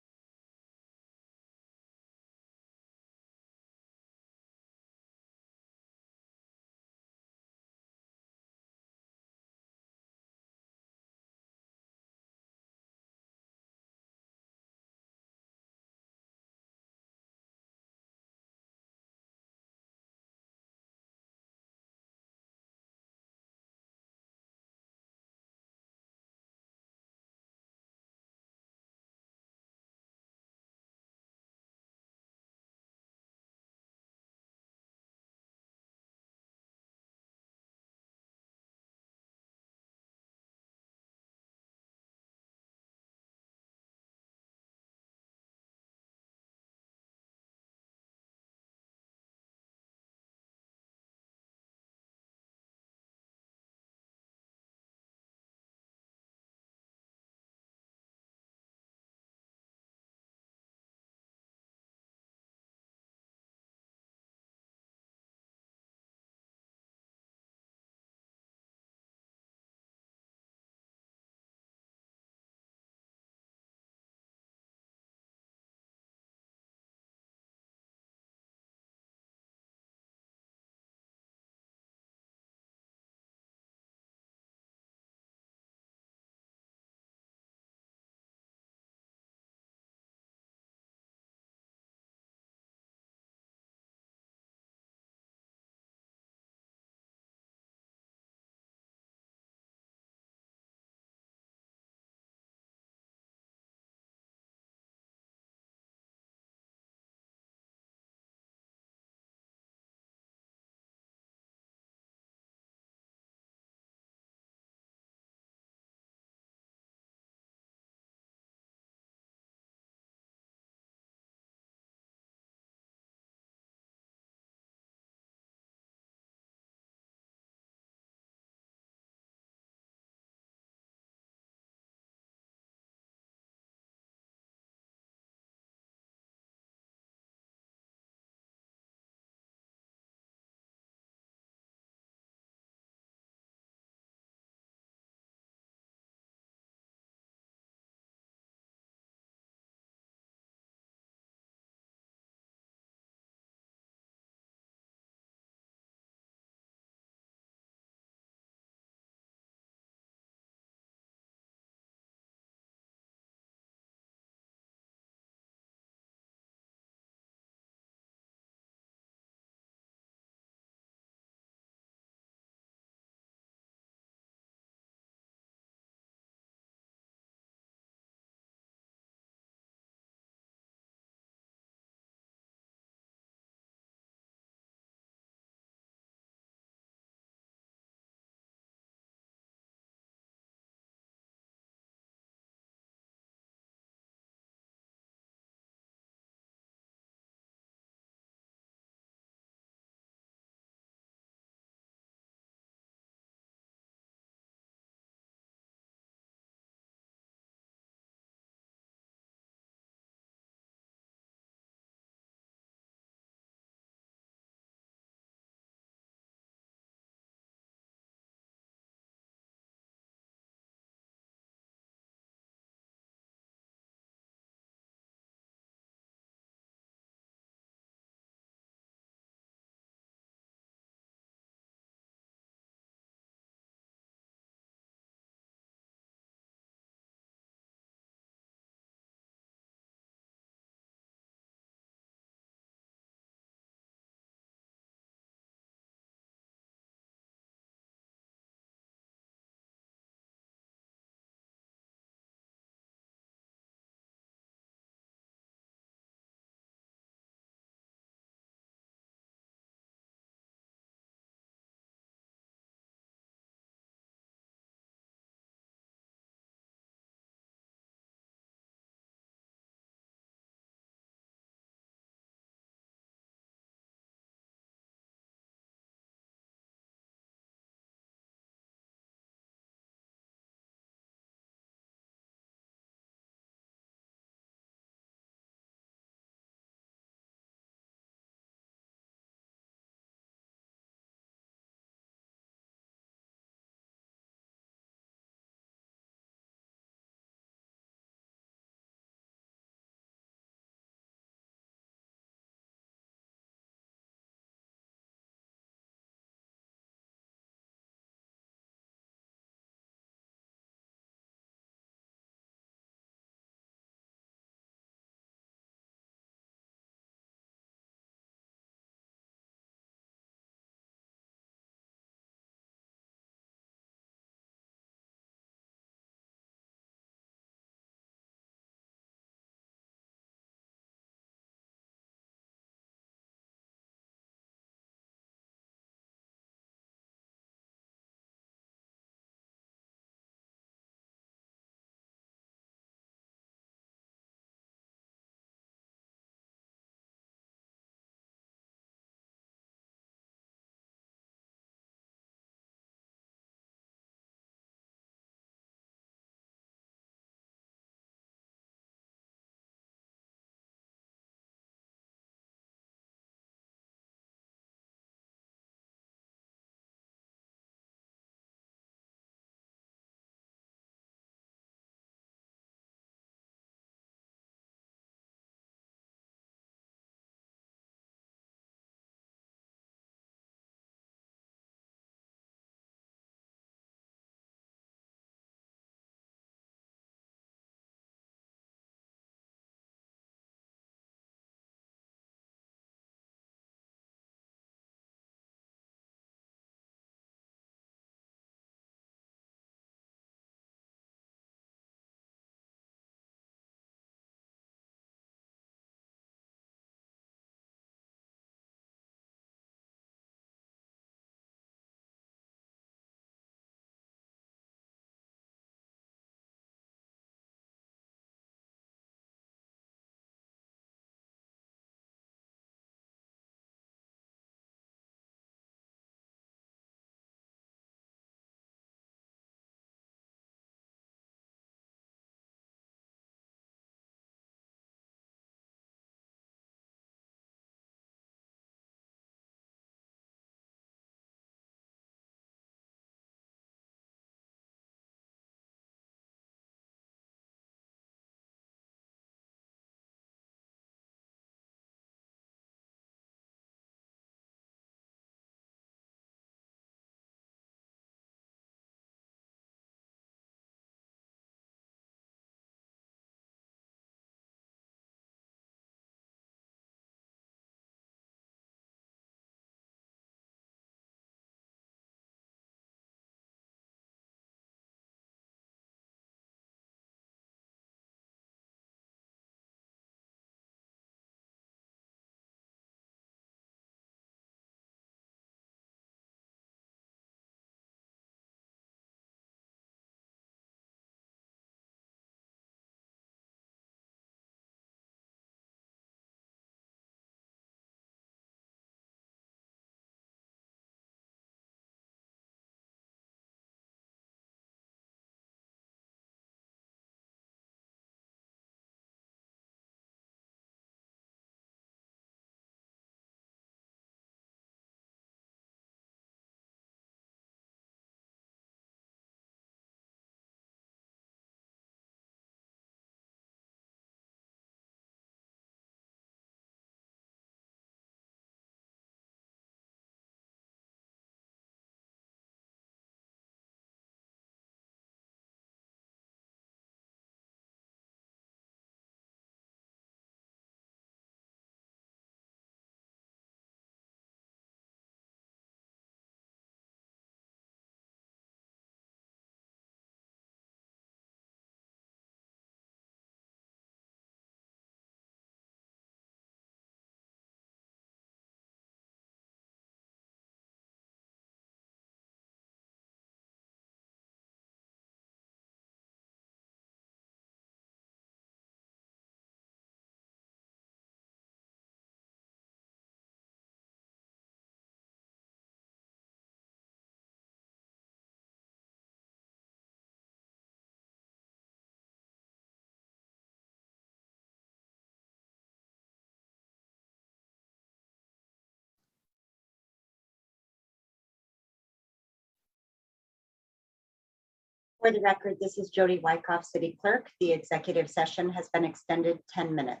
For the record, this is Jody Wyckoff, City Clerk. The executive session has been extended 10 minutes.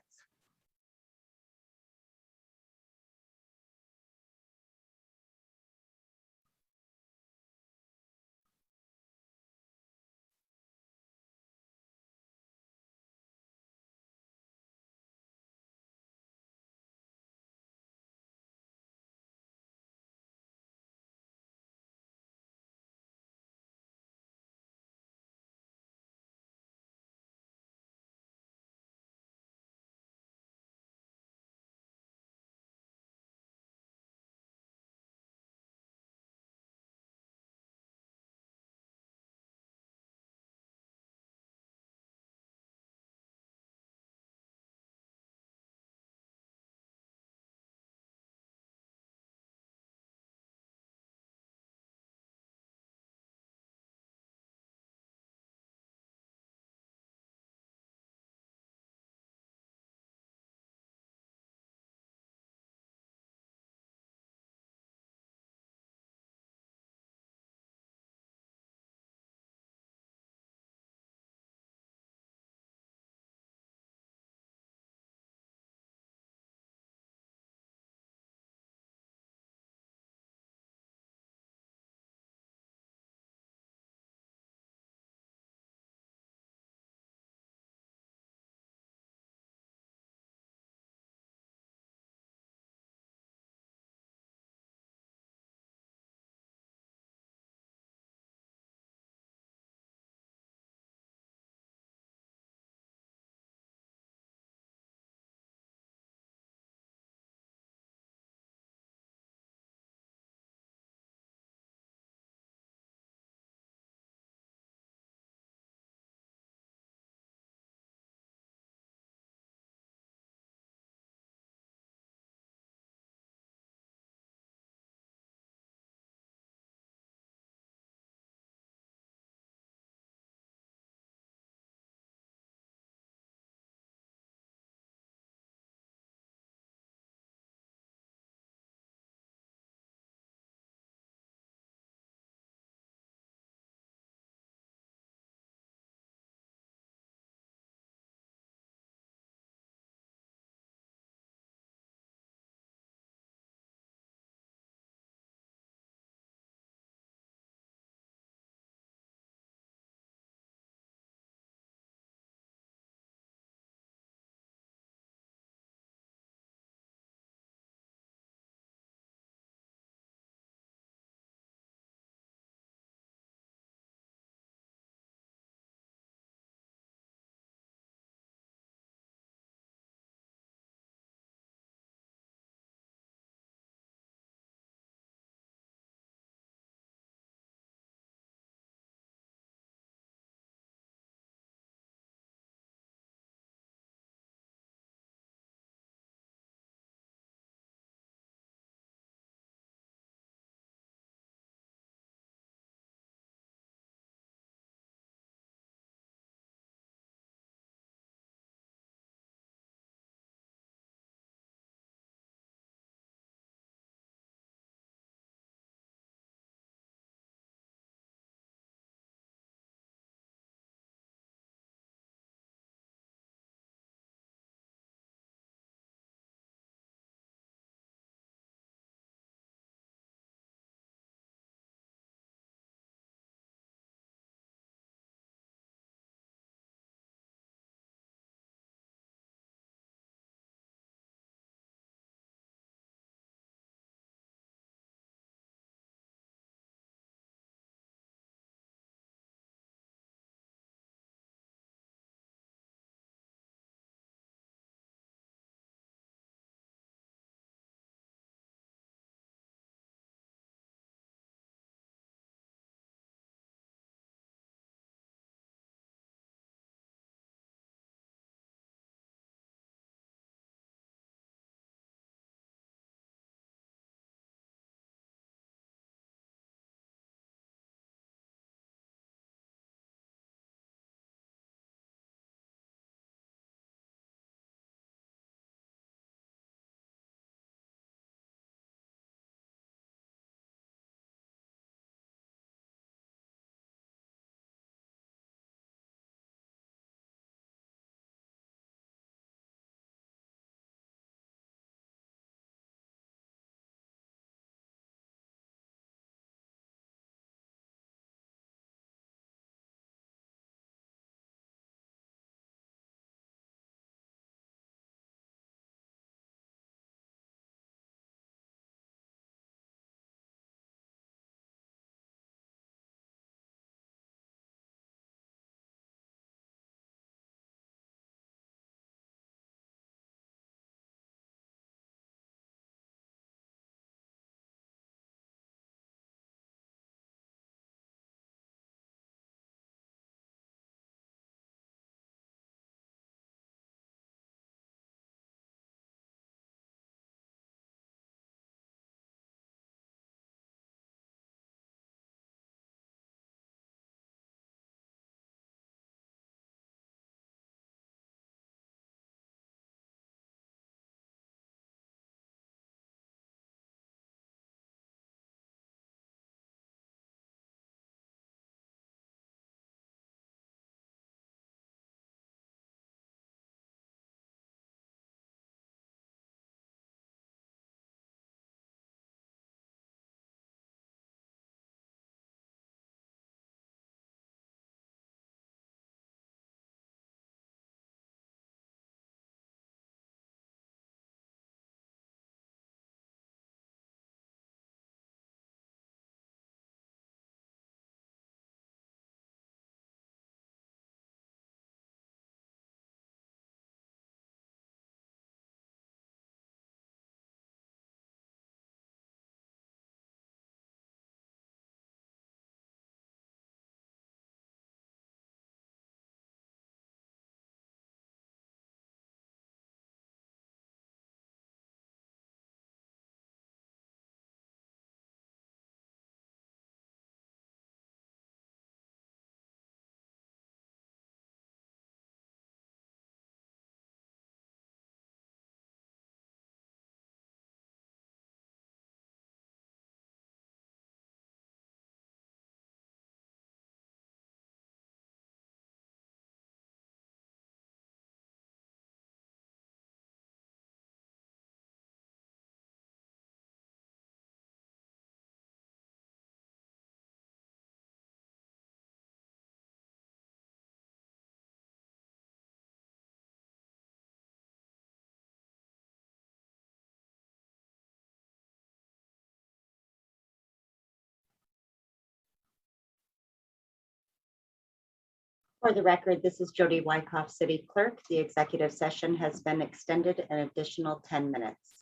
For the record, this is Jody Wyckoff, City Clerk. The executive session has been extended an additional 10 minutes.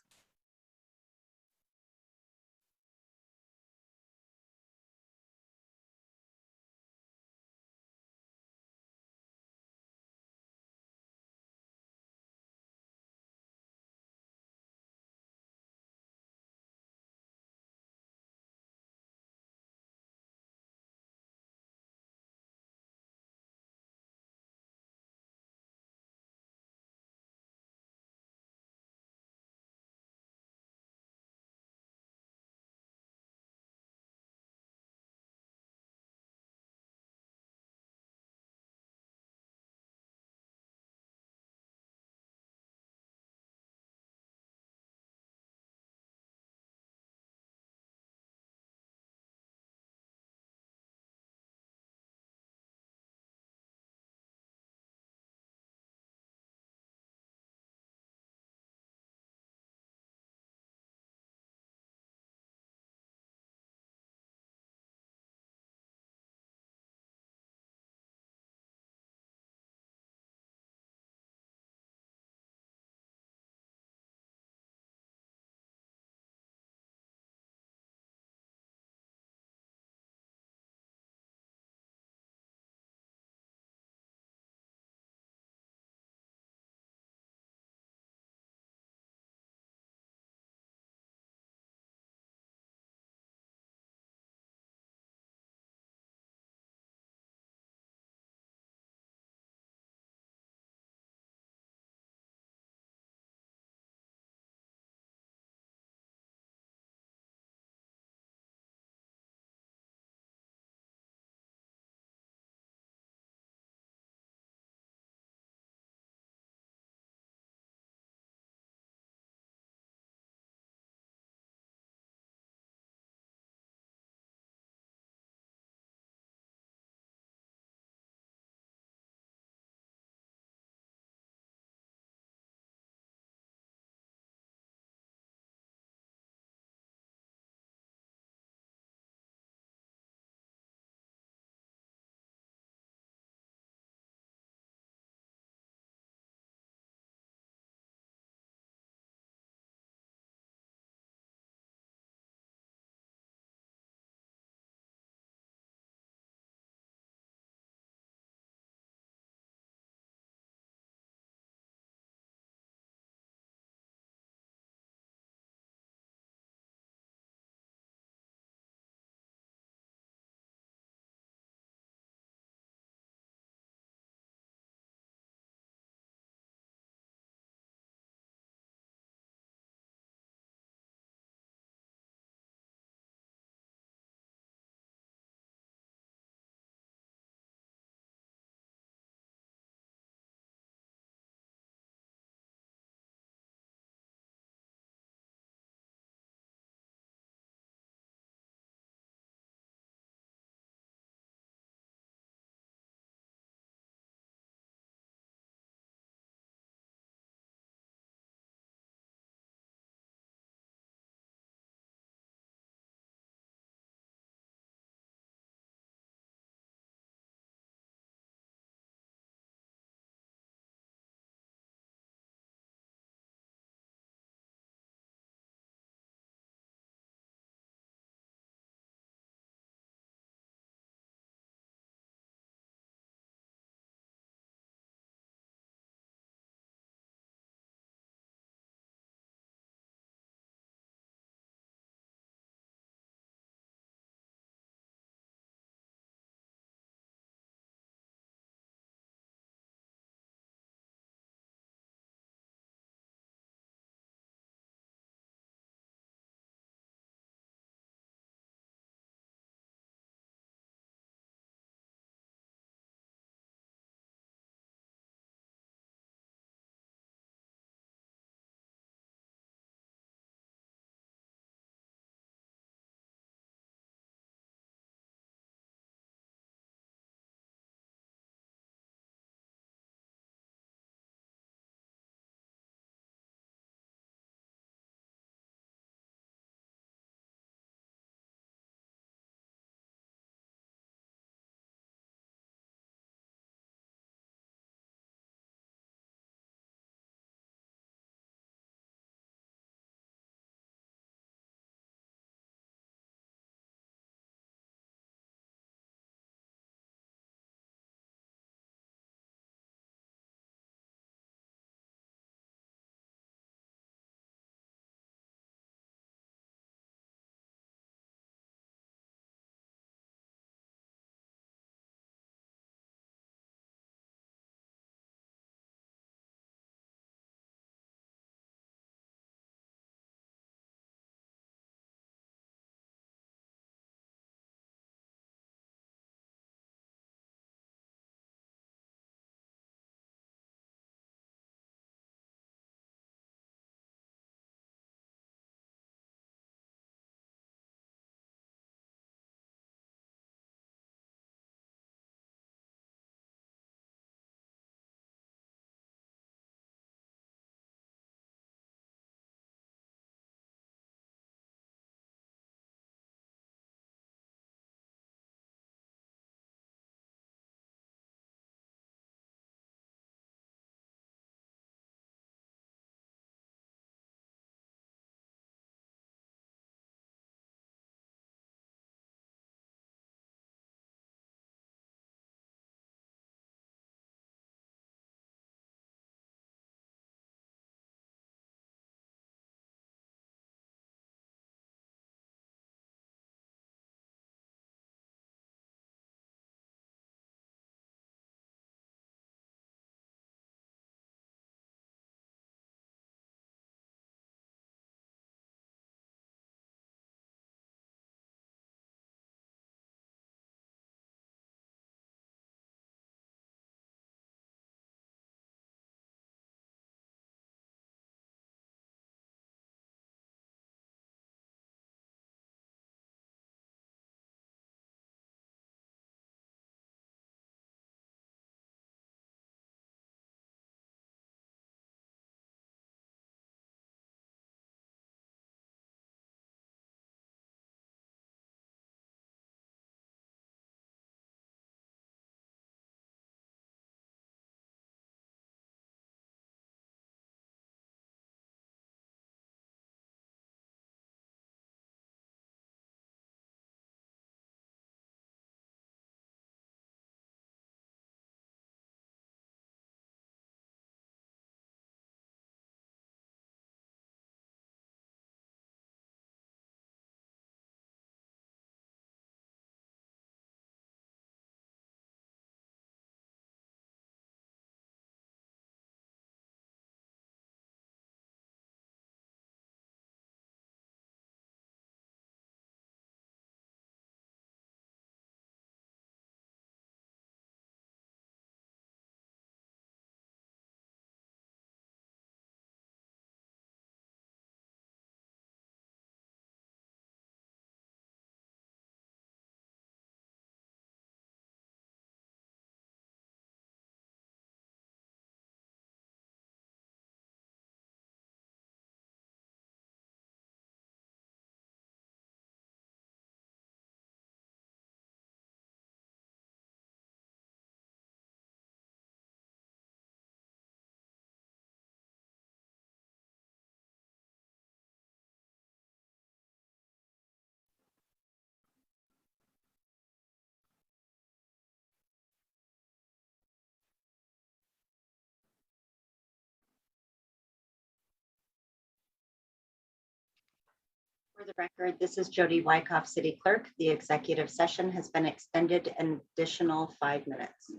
For the record, this is Jody Wyckoff, City Clerk. The executive session has been extended an additional 5 minutes.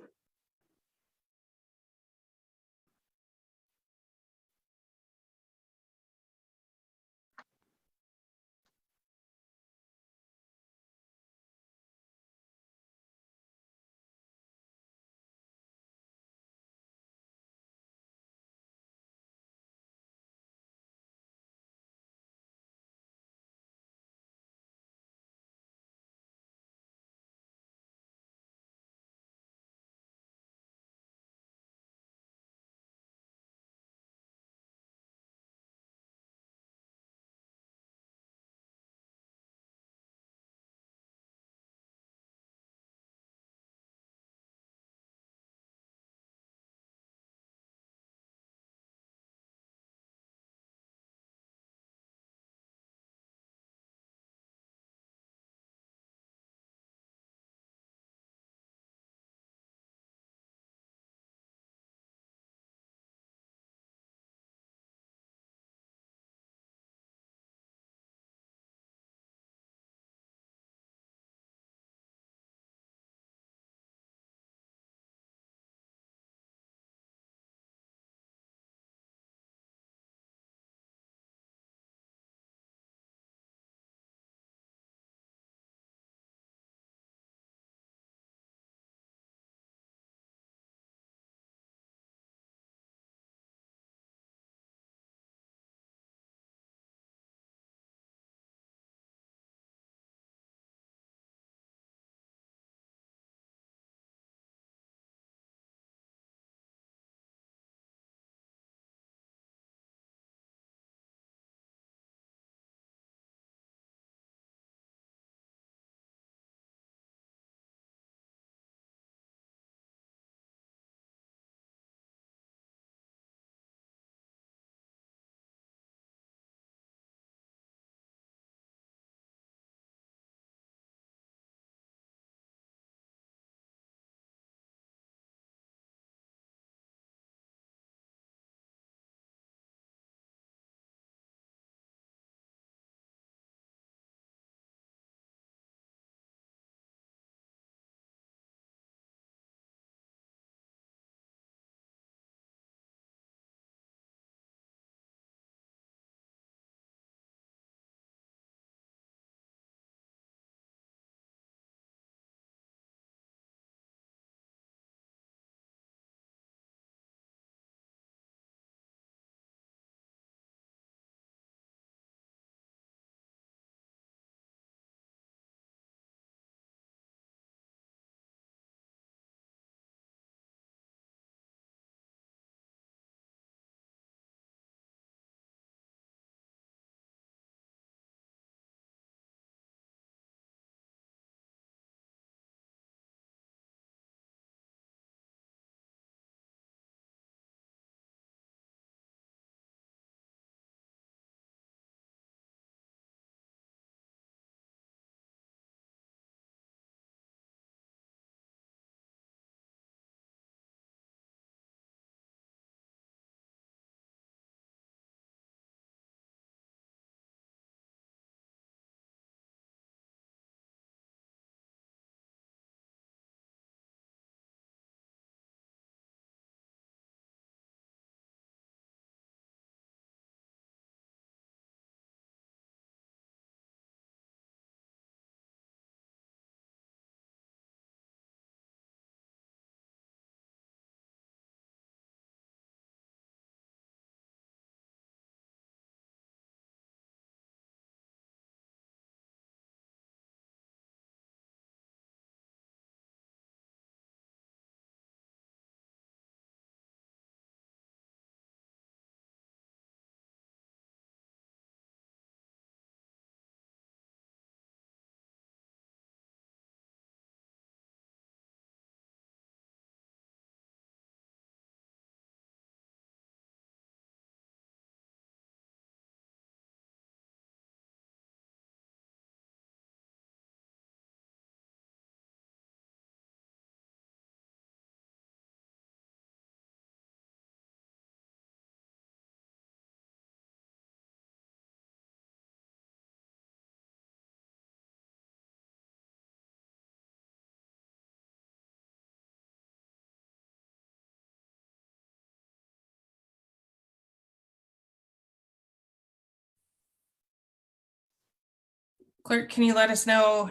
Clerk, can you let us know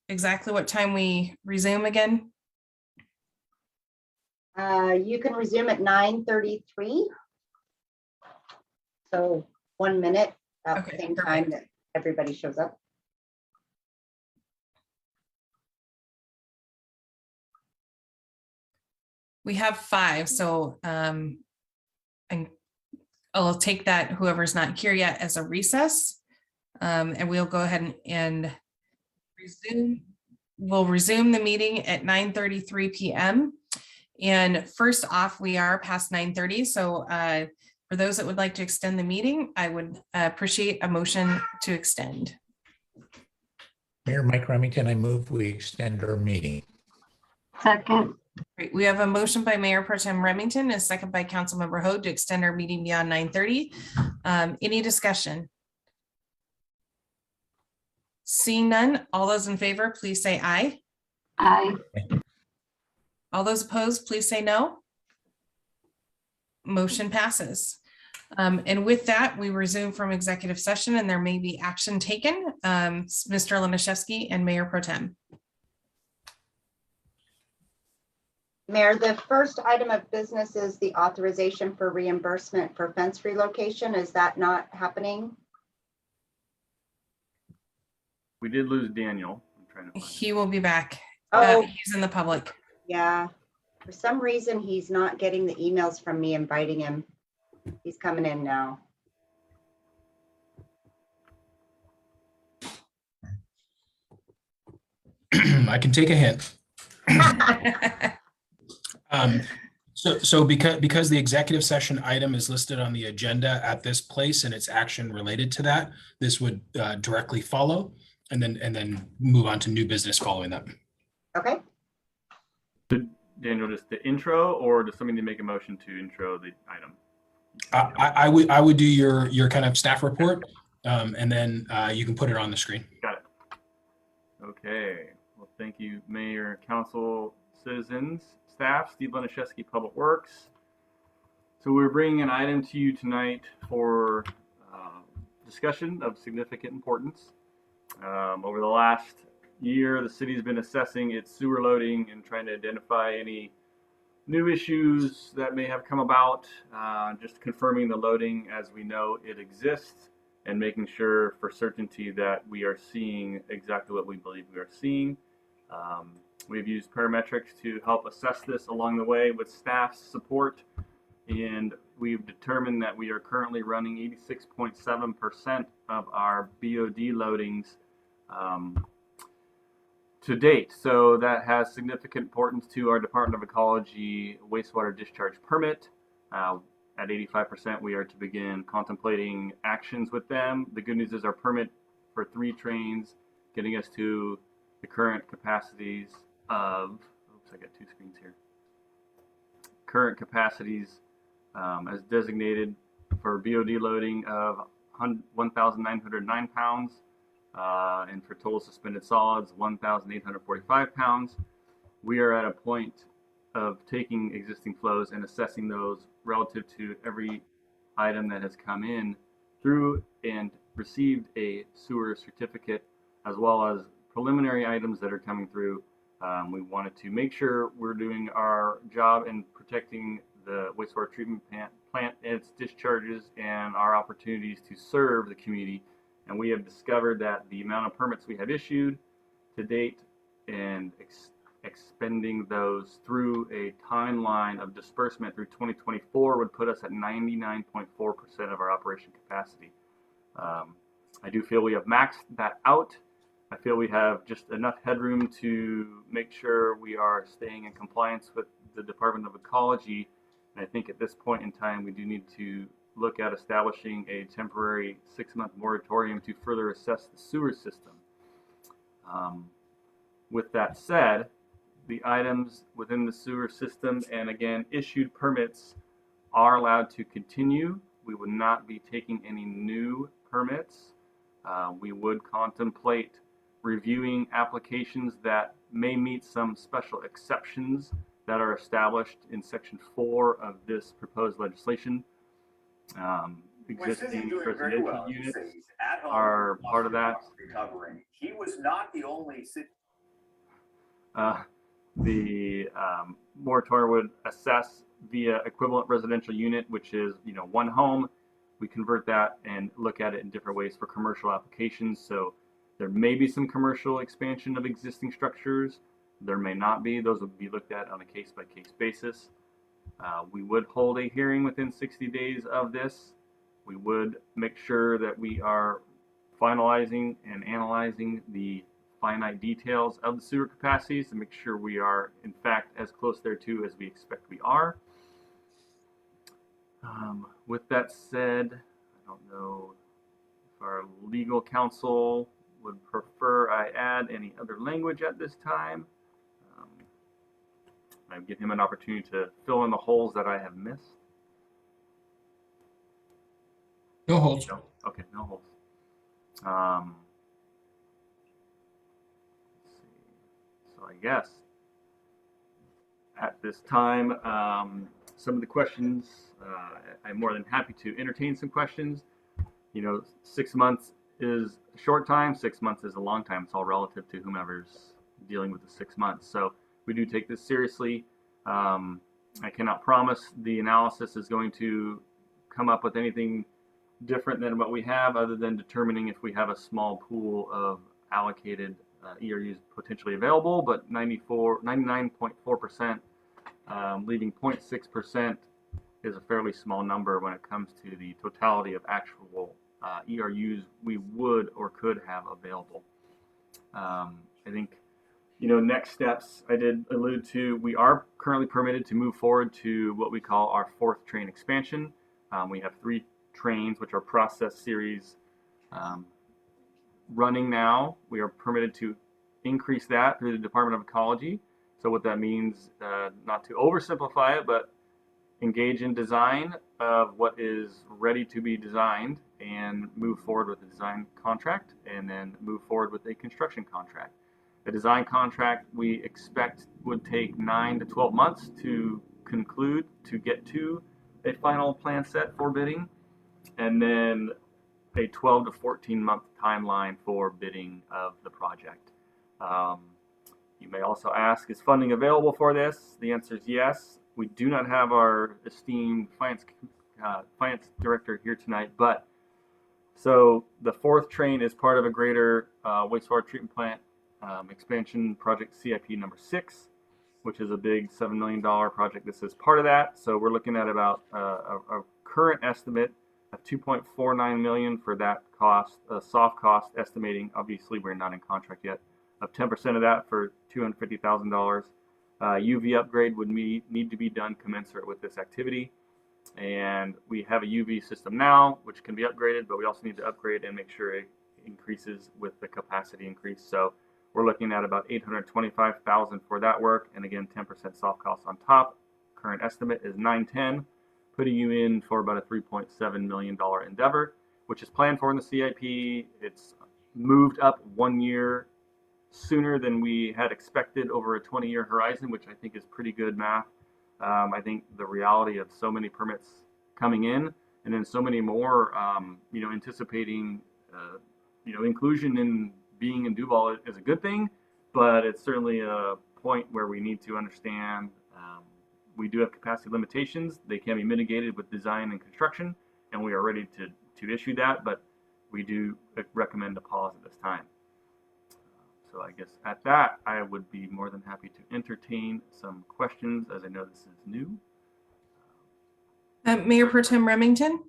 exactly what time we resume again? You can resume at 9:33. So 1 minute, about the Okay, same perfect. time that everybody shows up. We have 5, so and I'll take that whoever's not here yet as a recess. And we'll go ahead and resume. We'll resume the meeting at 9:33 p.m. And first off, we are past 9:30. So for those that would like to extend the meeting, I would appreciate a motion to extend. Mayor Mike Remington, I move we extend our meeting. Second. Great. We have a motion by Mayor Pro Tem Remington and a second by Councilmember Hoag to extend our meeting beyond 9:30. Any discussion? Seeing none, all those in favor, please say aye. Aye. All those opposed, please say no. Motion passes. And with that, we resume from executive session and there may be action taken. Mr. Laniszewski and Mayor Pro Tem. Mayor, the first item of business is the authorization for reimbursement for fence relocation. Is that not happening? We did lose Daniel. I'm trying to find He will be back. Oh, He's in the public. yeah. For some reason, he's not getting the emails from me inviting him. He's coming in now. I can take a hint. So because the executive session item is listed on the agenda at this place and it's action related to that, this would directly follow and then move on to new business following that. Okay. Daniel, just the intro, or does somebody need to make a motion to intro the item? I would do your kind of staff report, and then you can put it on the screen. Got it. Okay. Well, thank you, Mayor, Council, citizens, staff, Steve Laniszewski, Public Works. So we're bringing an item to you tonight for discussion of significant importance. Over the last year, the city's been assessing its sewer loading and trying to identify any new issues that may have come about, just confirming the loading as we know it exists and making sure for certainty that we are seeing exactly what we believe we are seeing. We've used parametrics to help assess this along the way with staff's support, and we've determined that we are currently running 86.7% of our BOD loadings to date. So that has significant importance to our Department of Ecology wastewater discharge permit. At 85%, we are to begin contemplating actions with them. The good news is our permit for 3 trains getting us to the current capacities of, oops, I got 2 screens here. Current capacities as designated for BOD loading of 1,909 pounds. And for total suspended solids, 1,845 pounds. We are at a point of taking existing flows and assessing those relative to every item that has come in through and received a sewer certificate, as well as preliminary items that are coming through. We wanted to make sure we're doing our job in protecting the wastewater treatment plant and its discharges and our opportunities to serve the community. And we have discovered that the amount of permits we have issued to date and expending those through a timeline of disbursement through 2024 would put us at 99.4% of our operation capacity. I do feel we have maxed that out. I feel we have just enough headroom to make sure we are staying in compliance with the Department of Ecology. And I think at this point in time, we do need to look at establishing a temporary 6-month moratorium to further assess the sewer system. With that said, the items within the sewer system and again issued permits are allowed to continue. We would not be taking any new permits. We would contemplate reviewing applications that may meet some special exceptions that are established in Section 4 of this proposed legislation. existing residential units are part of that. He was not the only city. The moratorium would assess via equivalent residential unit, which is, one home. We convert that and look at it in different ways for commercial applications. So there may be some commercial expansion of existing structures. There may not be. Those would be looked at on a case-by-case basis. We would hold a hearing within 60 days of this. We would make sure that we are finalizing and analyzing the finite details of the sewer capacities to make sure we are, in fact, as close thereto as we expect we are. With that said, I don't know if our legal counsel would prefer I add any other language at this time. I give him an opportunity to fill in the holes that I have missed. No holds. No. Okay, no holes. Let's see. So I guess at this time, some of the questions, I'm more than happy to entertain some questions. 6 months is a short time, 6 months is a long time. It's all relative to whomever's dealing with the 6 months. So we do take this seriously. I cannot promise the analysis is going to come up with anything different than what we have, other than determining if we have a small pool of allocated ERUs potentially available, but 99.4%, leaving 0.6% is a fairly small number when it comes to the totality of actual ERUs we would or could have available. I think, next steps I did allude to, we are currently permitted to move forward to what we call our 4th train expansion. We have 3 trains, which are process series running now. We are permitted to increase that through the Department of Ecology. So what that means, not to oversimplify it, but engage in design of what is ready to be designed and move forward with the design contract, and then move forward with a construction contract. The design contract we expect would take 9 to 12 months to conclude to get to a final plan set for bidding, and then a 12 to 14 month timeline for bidding of the project. You may also ask, is funding available for this? The answer is yes. We do not have our esteemed finance director here tonight, but so the 4th train is part of a greater wastewater treatment plant expansion project, CIP number 6, which is a big $7 million project. This is part of that. So we're looking at about a current estimate of $2.49 million for that cost, soft cost estimating. Obviously, we're not in contract yet. Of 10% of that for $250,000. UV upgrade would need to be done commensurate with this activity. And we have a UV system now, which can be upgraded, but we also need to upgrade and make sure it increases with the capacity increase. So we're looking at about $825,000 for that work. And again, 10% soft costs on top. Current estimate is $910,000, putting you in for about a $3.7 million endeavor, which is planned for in the CIP. It's moved up 1 year sooner than we had expected over a 20-year horizon, which I think is pretty good math. I think the reality of so many permits coming in, and then so many more, anticipating, inclusion in being in Duval is a good thing, but it's certainly a point where we need to understand we do have capacity limitations. They can be mitigated with design and construction, and we are ready to issue that, but we do recommend a pause at this time. So I guess at that, I would be more than happy to entertain some questions, as I know this is new. Mayor Pro Tem Remington?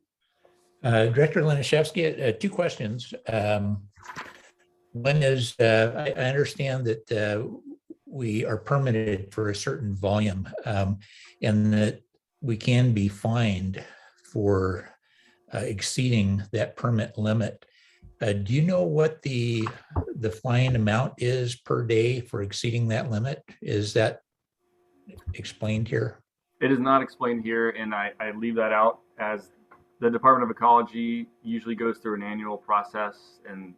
Director Laniszewski, 2 questions. One is, I understand that we are permitted for a certain volume, and that we can be fined for exceeding that permit limit. Do you know what the fine amount is per day for exceeding that limit? Is that explained here? It is not explained here, and I leave that out, as the Department of Ecology usually goes through an annual process and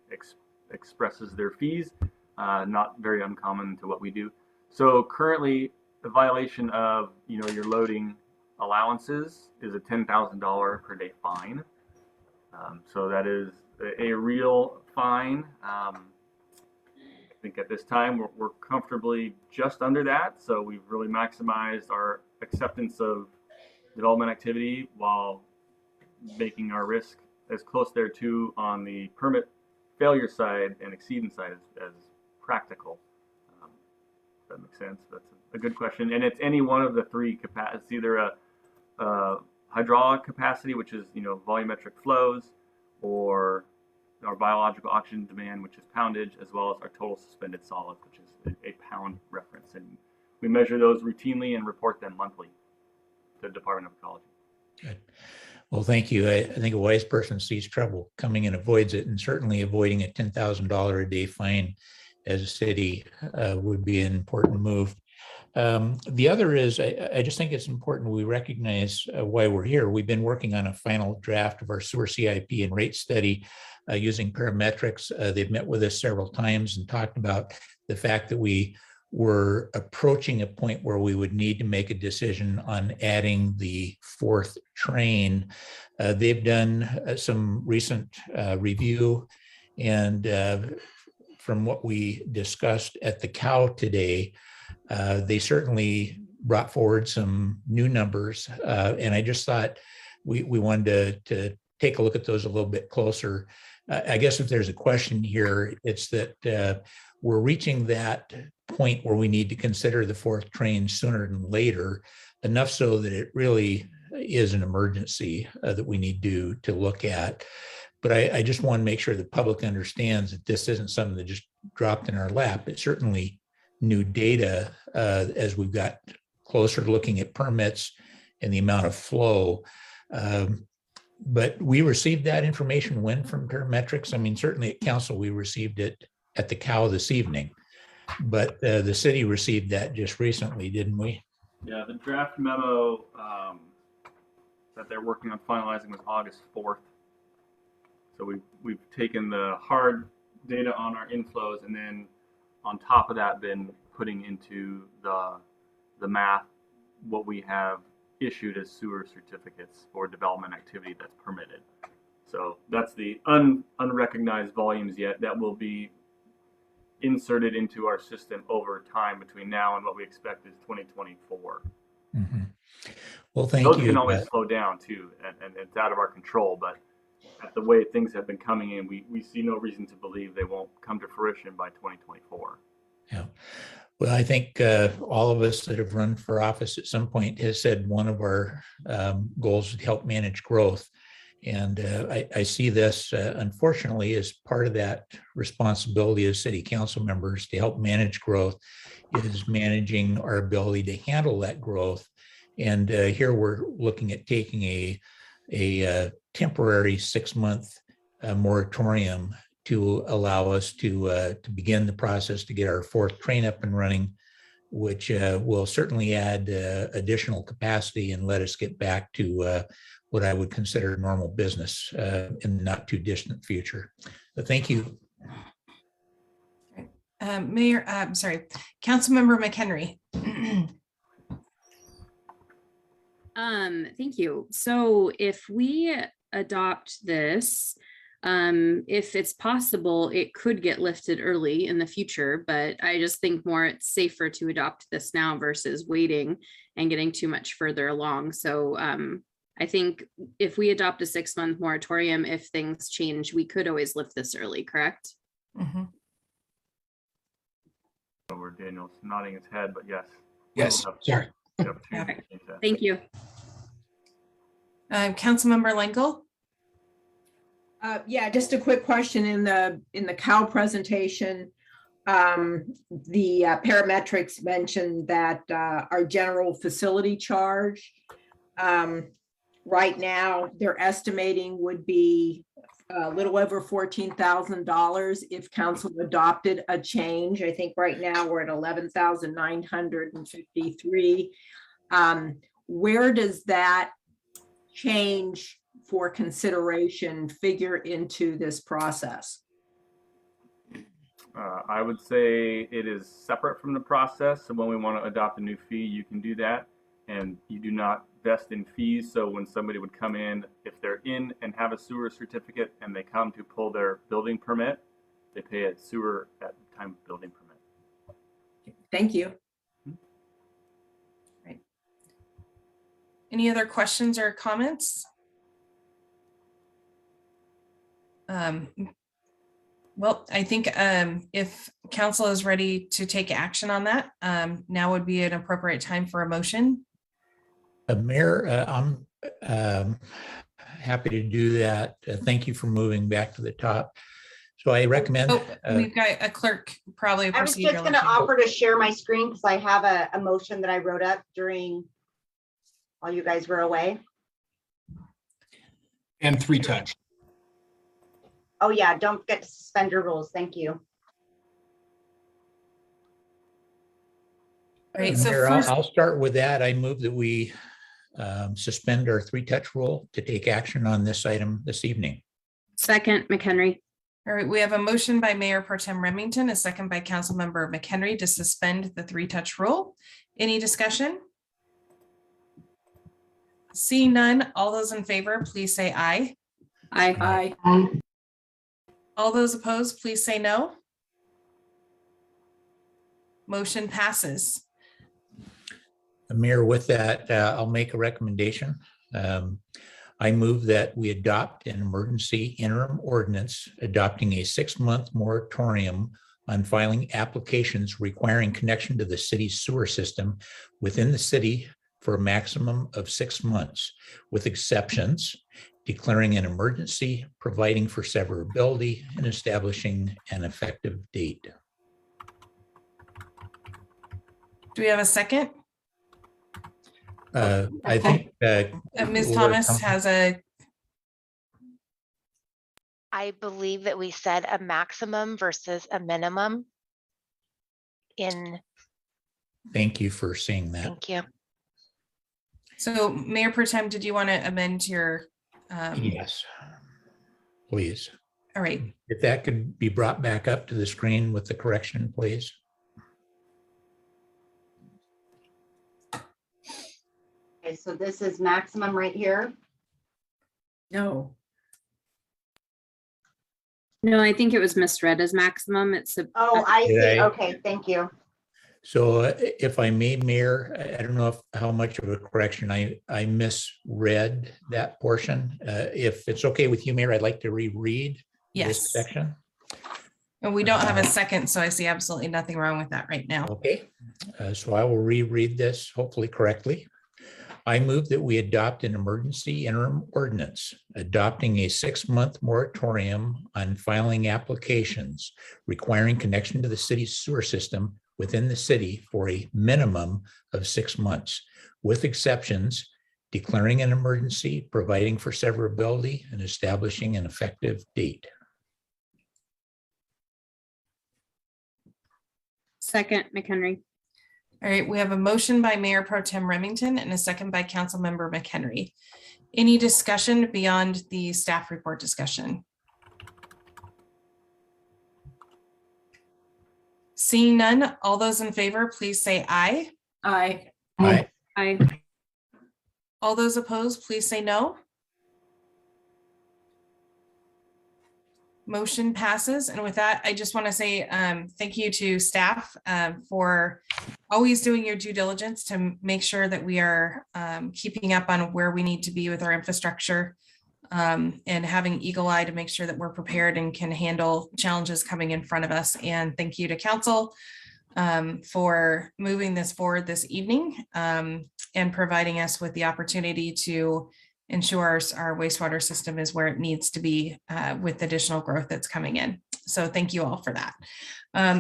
expresses their fees, not very uncommon to what we do. So currently, the violation of your loading allowances is a $10,000 per day fine. So that is a real fine. I think at this time we're comfortably just under that. So we've really maximized our acceptance of development activity while making our risk as close there too on the permit failure side and exceedance side as practical. If that makes sense. That's a good question. And it's any one of the three capacities. It's either a hydraulic capacity, which is, volumetric flows, or our biological oxygen demand, which is poundage, as well as our total suspended solids, which is a pound reference. And we measure those routinely and report them monthly to the Department of Ecology. Good. Well, thank you. I think a wise person sees trouble coming and avoids it, and certainly avoiding a $10,000 a day fine as a city would be an important move. The other is, I just think it's important we recognize why we're here. We've been working on a final draft of our sewer CIP and rate study using parametrics. They've met with us several times and talked about the fact that we were approaching a point where we would need to make a decision on adding the fourth train. They've done some recent review, and from what we discussed at the COW today, they certainly brought forward some new numbers, and I just thought we wanted to take a look at those a little bit closer. I guess if there's a question here, it's that we're reaching that point where we need to consider the fourth train sooner than later, enough so that it really is an emergency that we need to look at. But I just want to make sure the public understands that this isn't something that just dropped in our lap. It's certainly new data as we've got closer to looking at permits and the amount of flow. But we received that information when from parametrics. I mean, certainly at council, we received it at the COW this evening, but the city received that just recently, didn't we? Yeah, the draft memo that they're working on finalizing was August 4th. So we've taken the hard data on our inflows, and then on top of that, been putting into the math what we have issued as sewer certificates for development activity that's permitted. So that's the unrecognized volumes yet that will be inserted into our system over time between now and what we expect is 2024. Mm-hmm. Well, thank Those you. Those can always slow down too, and it's out of our control, but at the way things have been coming in, we see no reason to believe they won't come to fruition by 2024. Yeah. Well, I think all of us that have run for office at some point has said one of our goals is to help manage growth. And I see this, unfortunately, as part of that responsibility as city council members to help manage growth is managing our ability to handle that growth. And here we're looking at taking a temporary 6-month moratorium to allow us to begin the process to get our fourth train up and running, which will certainly add additional capacity and let us get back to what I would consider normal business in the not too distant future. But thank you. Mayor, I'm sorry, Councilmember McHenry. Thank you. So if we adopt this, if it's possible, it could get lifted early in the future, but I just think more it's safer to adopt this now versus waiting and getting too much further along. So I think if we adopt a 6-month moratorium, if things change, we could always lift this early, correct? Mm-hmm. Over Daniel's nodding his head, but yes. Yes, sorry. Okay. Thank you. Councilmember Lengyel. Yeah, just a quick question in the COW presentation. The parametrics mentioned that our general facility charge right now they're estimating would be a little over $14,000 if council adopted a change. I think right now we're at $11,953. Where does that change for consideration figure into this process? I would say it is separate from the process. So when we want to adopt a new fee, you can do that. And you do not vest in fees. So when somebody would come in, if they're in and have a sewer certificate and they come to pull their building permit, they pay a sewer at the time of building permit. Thank you. Any other questions or comments? Well, I think if council is ready to take action on that, now would be an appropriate time for a motion. Mayor, I'm happy to do that. Thank you for moving back to the top. So I recommend. Oh, we've got a clerk, probably a I was just procedural gonna issue. offer to share my screen because I have a motion that I wrote up while you guys were away. And 3-touch. Oh yeah, don't forget to suspend your rules. Thank you. All right, so Mayor, first, I'll start with that. I move that we suspend our 3-touch rule to take action on this item this evening. Second, McHenry. all right, we have a motion by Mayor Pro Tem Remington, a second by Councilmember McHenry to suspend the 3-touch rule. Any discussion? Seeing none, all those in favor, please say aye. Aye. Aye. All those opposed, please say no. Motion passes. Mayor, with that, I'll make a recommendation. I move that we adopt an emergency interim ordinance adopting a 6-month moratorium on filing applications requiring connection to the city's sewer system within the city for a maximum of 6 months, with exceptions, declaring an emergency, providing for severability, and establishing an effective date. Do we have a second? I think. Ms. we're Thomas com- has a, I believe that we said a maximum versus a minimum in, Thank you for saying that. thank you. so Mayor Pro Tem, did you want to amend your? Yes, please. All right, If that could be brought back up to the screen with the correction, please. Okay, so this is maximum right here. No. No, I think it was misread as maximum. It's a. Oh, I see. Did I- Okay, thank you. So if I may, Mayor, I don't know how much of a correction I misread that portion. If it's okay with you, Mayor, I'd like to reread yes. this section. And we don't have a second, so I see absolutely nothing wrong with that right now. Okay, so I will reread this hopefully correctly. I move that we adopt an emergency interim ordinance adopting a 6-month moratorium on filing applications requiring connection to the city's sewer system within the city for a minimum of 6 months, with exceptions, declaring an emergency, providing for severability, and establishing an effective date. Second, McHenry. All right, we have a motion by Mayor Pro Tem Remington and a second by Councilmember McHenry. Any discussion beyond the staff report discussion? Seeing none, all those in favor, please say aye. Aye. Aye. Aye. All those opposed, please say no. Motion passes. And with that, I just want to say thank you to staff for always doing your due diligence to make sure that we are keeping up on where we need to be with our infrastructure and having eagle eye to make sure that we're prepared and can handle challenges coming in front of us. And thank you to council for moving this forward this evening and providing us with the opportunity to ensure our wastewater system is where it needs to be with additional growth that's coming in. So thank you all for that.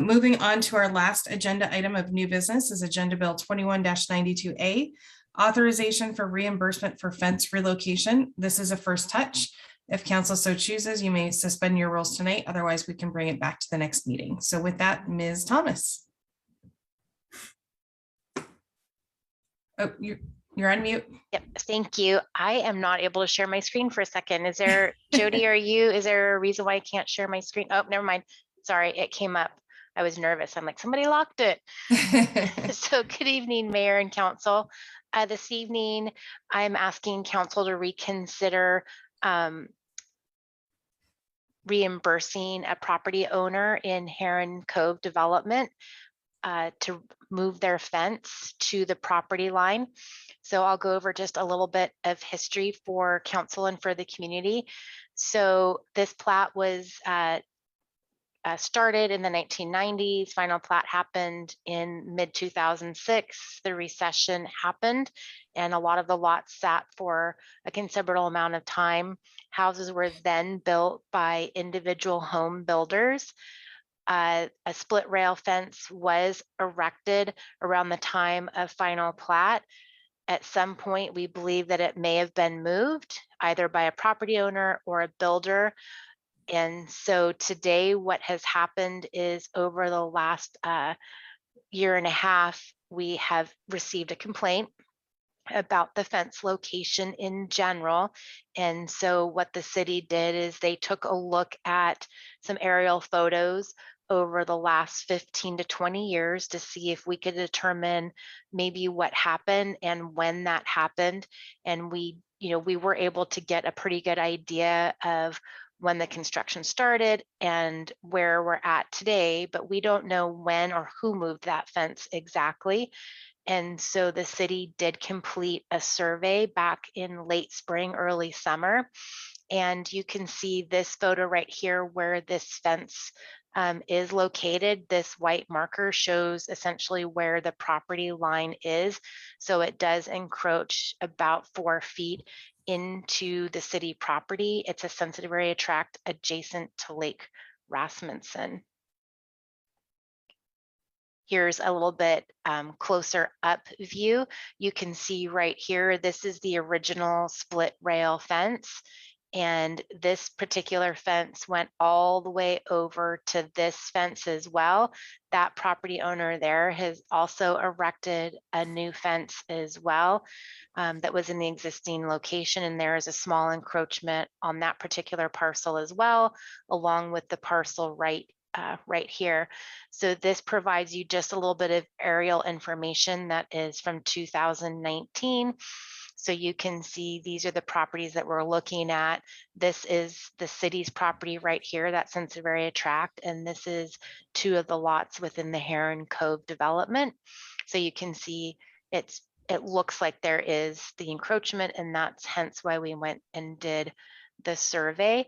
Moving on to our last agenda item of new business is Agenda Bill 21-92A, authorization for reimbursement for fence relocation. This is a first touch. If council so chooses, you may suspend your rules tonight. Otherwise, we can bring it back to the next meeting. So with that, Ms. Thomas. Oh, you're on mute. Yep, thank you. I am not able to share my screen for a second. Is there, Jody, is there a reason why I can't share my screen? Oh, never mind. Sorry, it came up. I was nervous. I'm like, somebody locked it. So good evening, Mayor and Council. This evening, I'm asking Council to reconsider reimbursing a property owner in Heron Cove Development to move their fence to the property line. So I'll go over just a little bit of history for Council and for the community. So this plat was started in the 1990s. Final plat happened in mid 2006. The recession happened and a lot of the lots sat for a considerable amount of time. Houses were then built by individual home builders. A split rail fence was erected around the time of final plat. At some point, we believe that it may have been moved either by a property owner or a builder. And so today what has happened is over the last year and a half, we have received a complaint about the fence location in general. And so what the city did is they took a look at some aerial photos over the last 15 to 20 years to see if we could determine maybe what happened and when that happened. And we were able to get a pretty good idea of when the construction started and where we're at today, but we don't know when or who moved that fence exactly. And so the city did complete a survey back in late spring, early summer. And you can see this photo right here where this fence is located. This white marker shows essentially where the property line is. So it does encroach about 4 feet into the city property. It's a sensitive area tract adjacent to Lake Rasmussen. Here's a little bit closer up view. You can see right here, this is the original split rail fence. And this particular fence went all the way over to this fence as well. That property owner there has also erected a new fence as well that was in the existing location. And there is a small encroachment on that particular parcel as well, along with the parcel right here. So this provides you just a little bit of aerial information that is from 2019. So you can see these are the properties that we're looking at. This is the city's property right here, that sensitive area tract, and this is 2 of the lots within the Heron Cove development. So you can see it looks like there is the encroachment, and that's hence why we went and did the survey.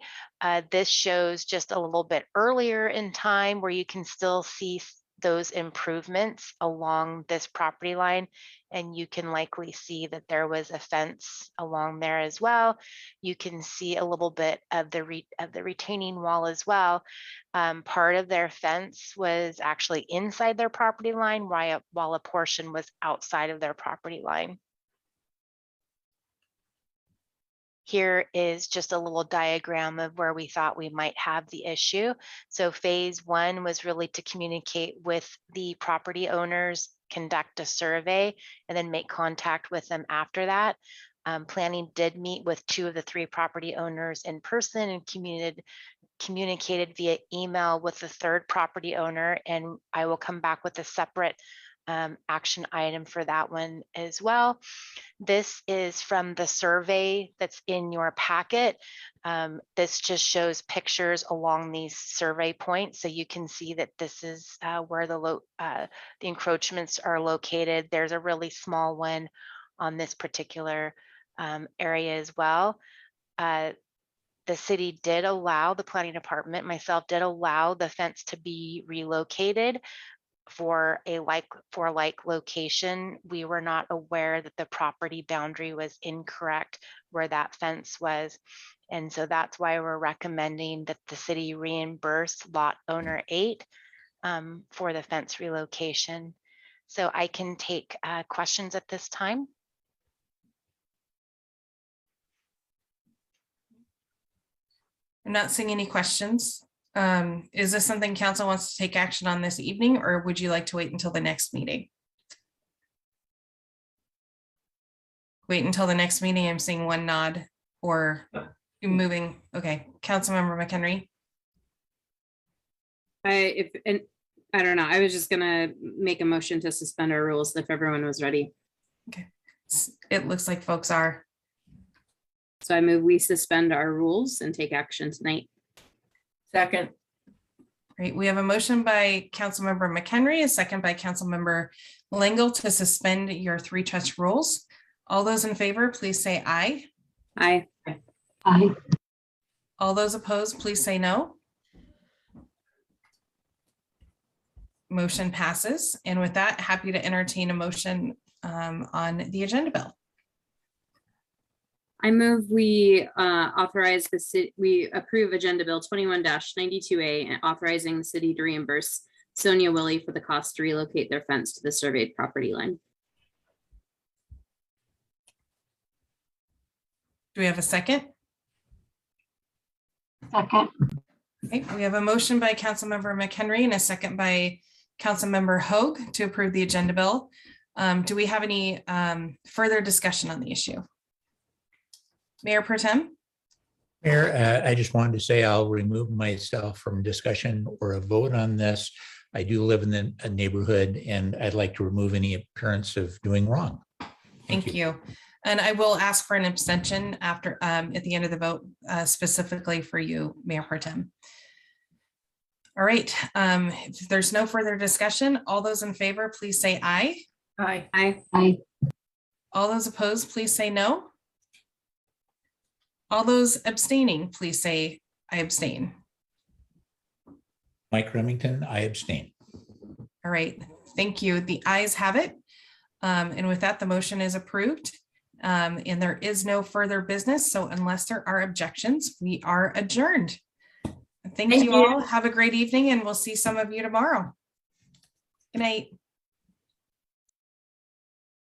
This shows just a little bit earlier in time where you can still see those improvements along this property line, and you can likely see that there was a fence along there as well. You can see a little bit of the retaining wall as well. Part of their fence was actually inside their property line, while a portion was outside of their property line. Here is just a little diagram of where we thought we might have the issue. So phase 1 was really to communicate with the property owners, conduct a survey, and then make contact with them after that. Planning did meet with 2 of the 3 property owners in person and communicated via email with the 3rd property owner, and I will come back with a separate action item for that one as well. This is from the survey that's in your packet. This just shows pictures along these survey points. So you can see that this is where the encroachments are located. There's a really small one on this particular area as well. The city did allow, the planning department, myself did allow the fence to be relocated for a like location. We were not aware that the property boundary was incorrect where that fence was. And so that's why we're recommending that the city reimburse lot owner 8 for the fence relocation. So I can take questions at this time. I'm not seeing any questions. Is this something council wants to take action on this evening, or would you like to wait until the next meeting? Wait until the next meeting. I'm seeing 1 nod or moving. Okay, Councilmember McHenry. I don't know. I was just gonna make a motion to suspend our rules if everyone was ready. It looks like folks are. So I move we suspend our rules and take action tonight. Second, Great. We have a motion by Councilmember McHenry, a second by Councilmember Lingle to suspend your three touch rules. All those in favor, please say aye. Aye. Aye. All those opposed, please say no. Motion passes. And with that, happy to entertain a motion on the agenda bill. I move we authorize the city, we approve Agenda Bill 21-92A and authorizing the city to reimburse Sonia Willie for the cost to relocate their fence to the surveyed property line. Do we have a second? Second. Okay, we have a motion by Councilmember McHenry and a second by Councilmember Hoag to approve the agenda bill. Do we have any further discussion on the issue? Mayor Pro Tem? Mayor, I just wanted to say I'll remove myself from discussion or a vote on this. I do live in a neighborhood and I'd like to remove any appearance of doing wrong. Thank you. And I will ask for an abstention after, at the end of the vote, specifically for you, Mayor Pro Tem. All right, if there's no further discussion, all those in favor, please say aye. aye. Aye. Aye. All those opposed, please say no. All those abstaining, please say I abstain. Mike Remington, I abstain. All right, thank you. The ayes have it. And with that, the motion is approved. And there is no further business. So unless there are objections, we are adjourned. Thank you all. Have a great evening and we'll see some of you tomorrow. Good night.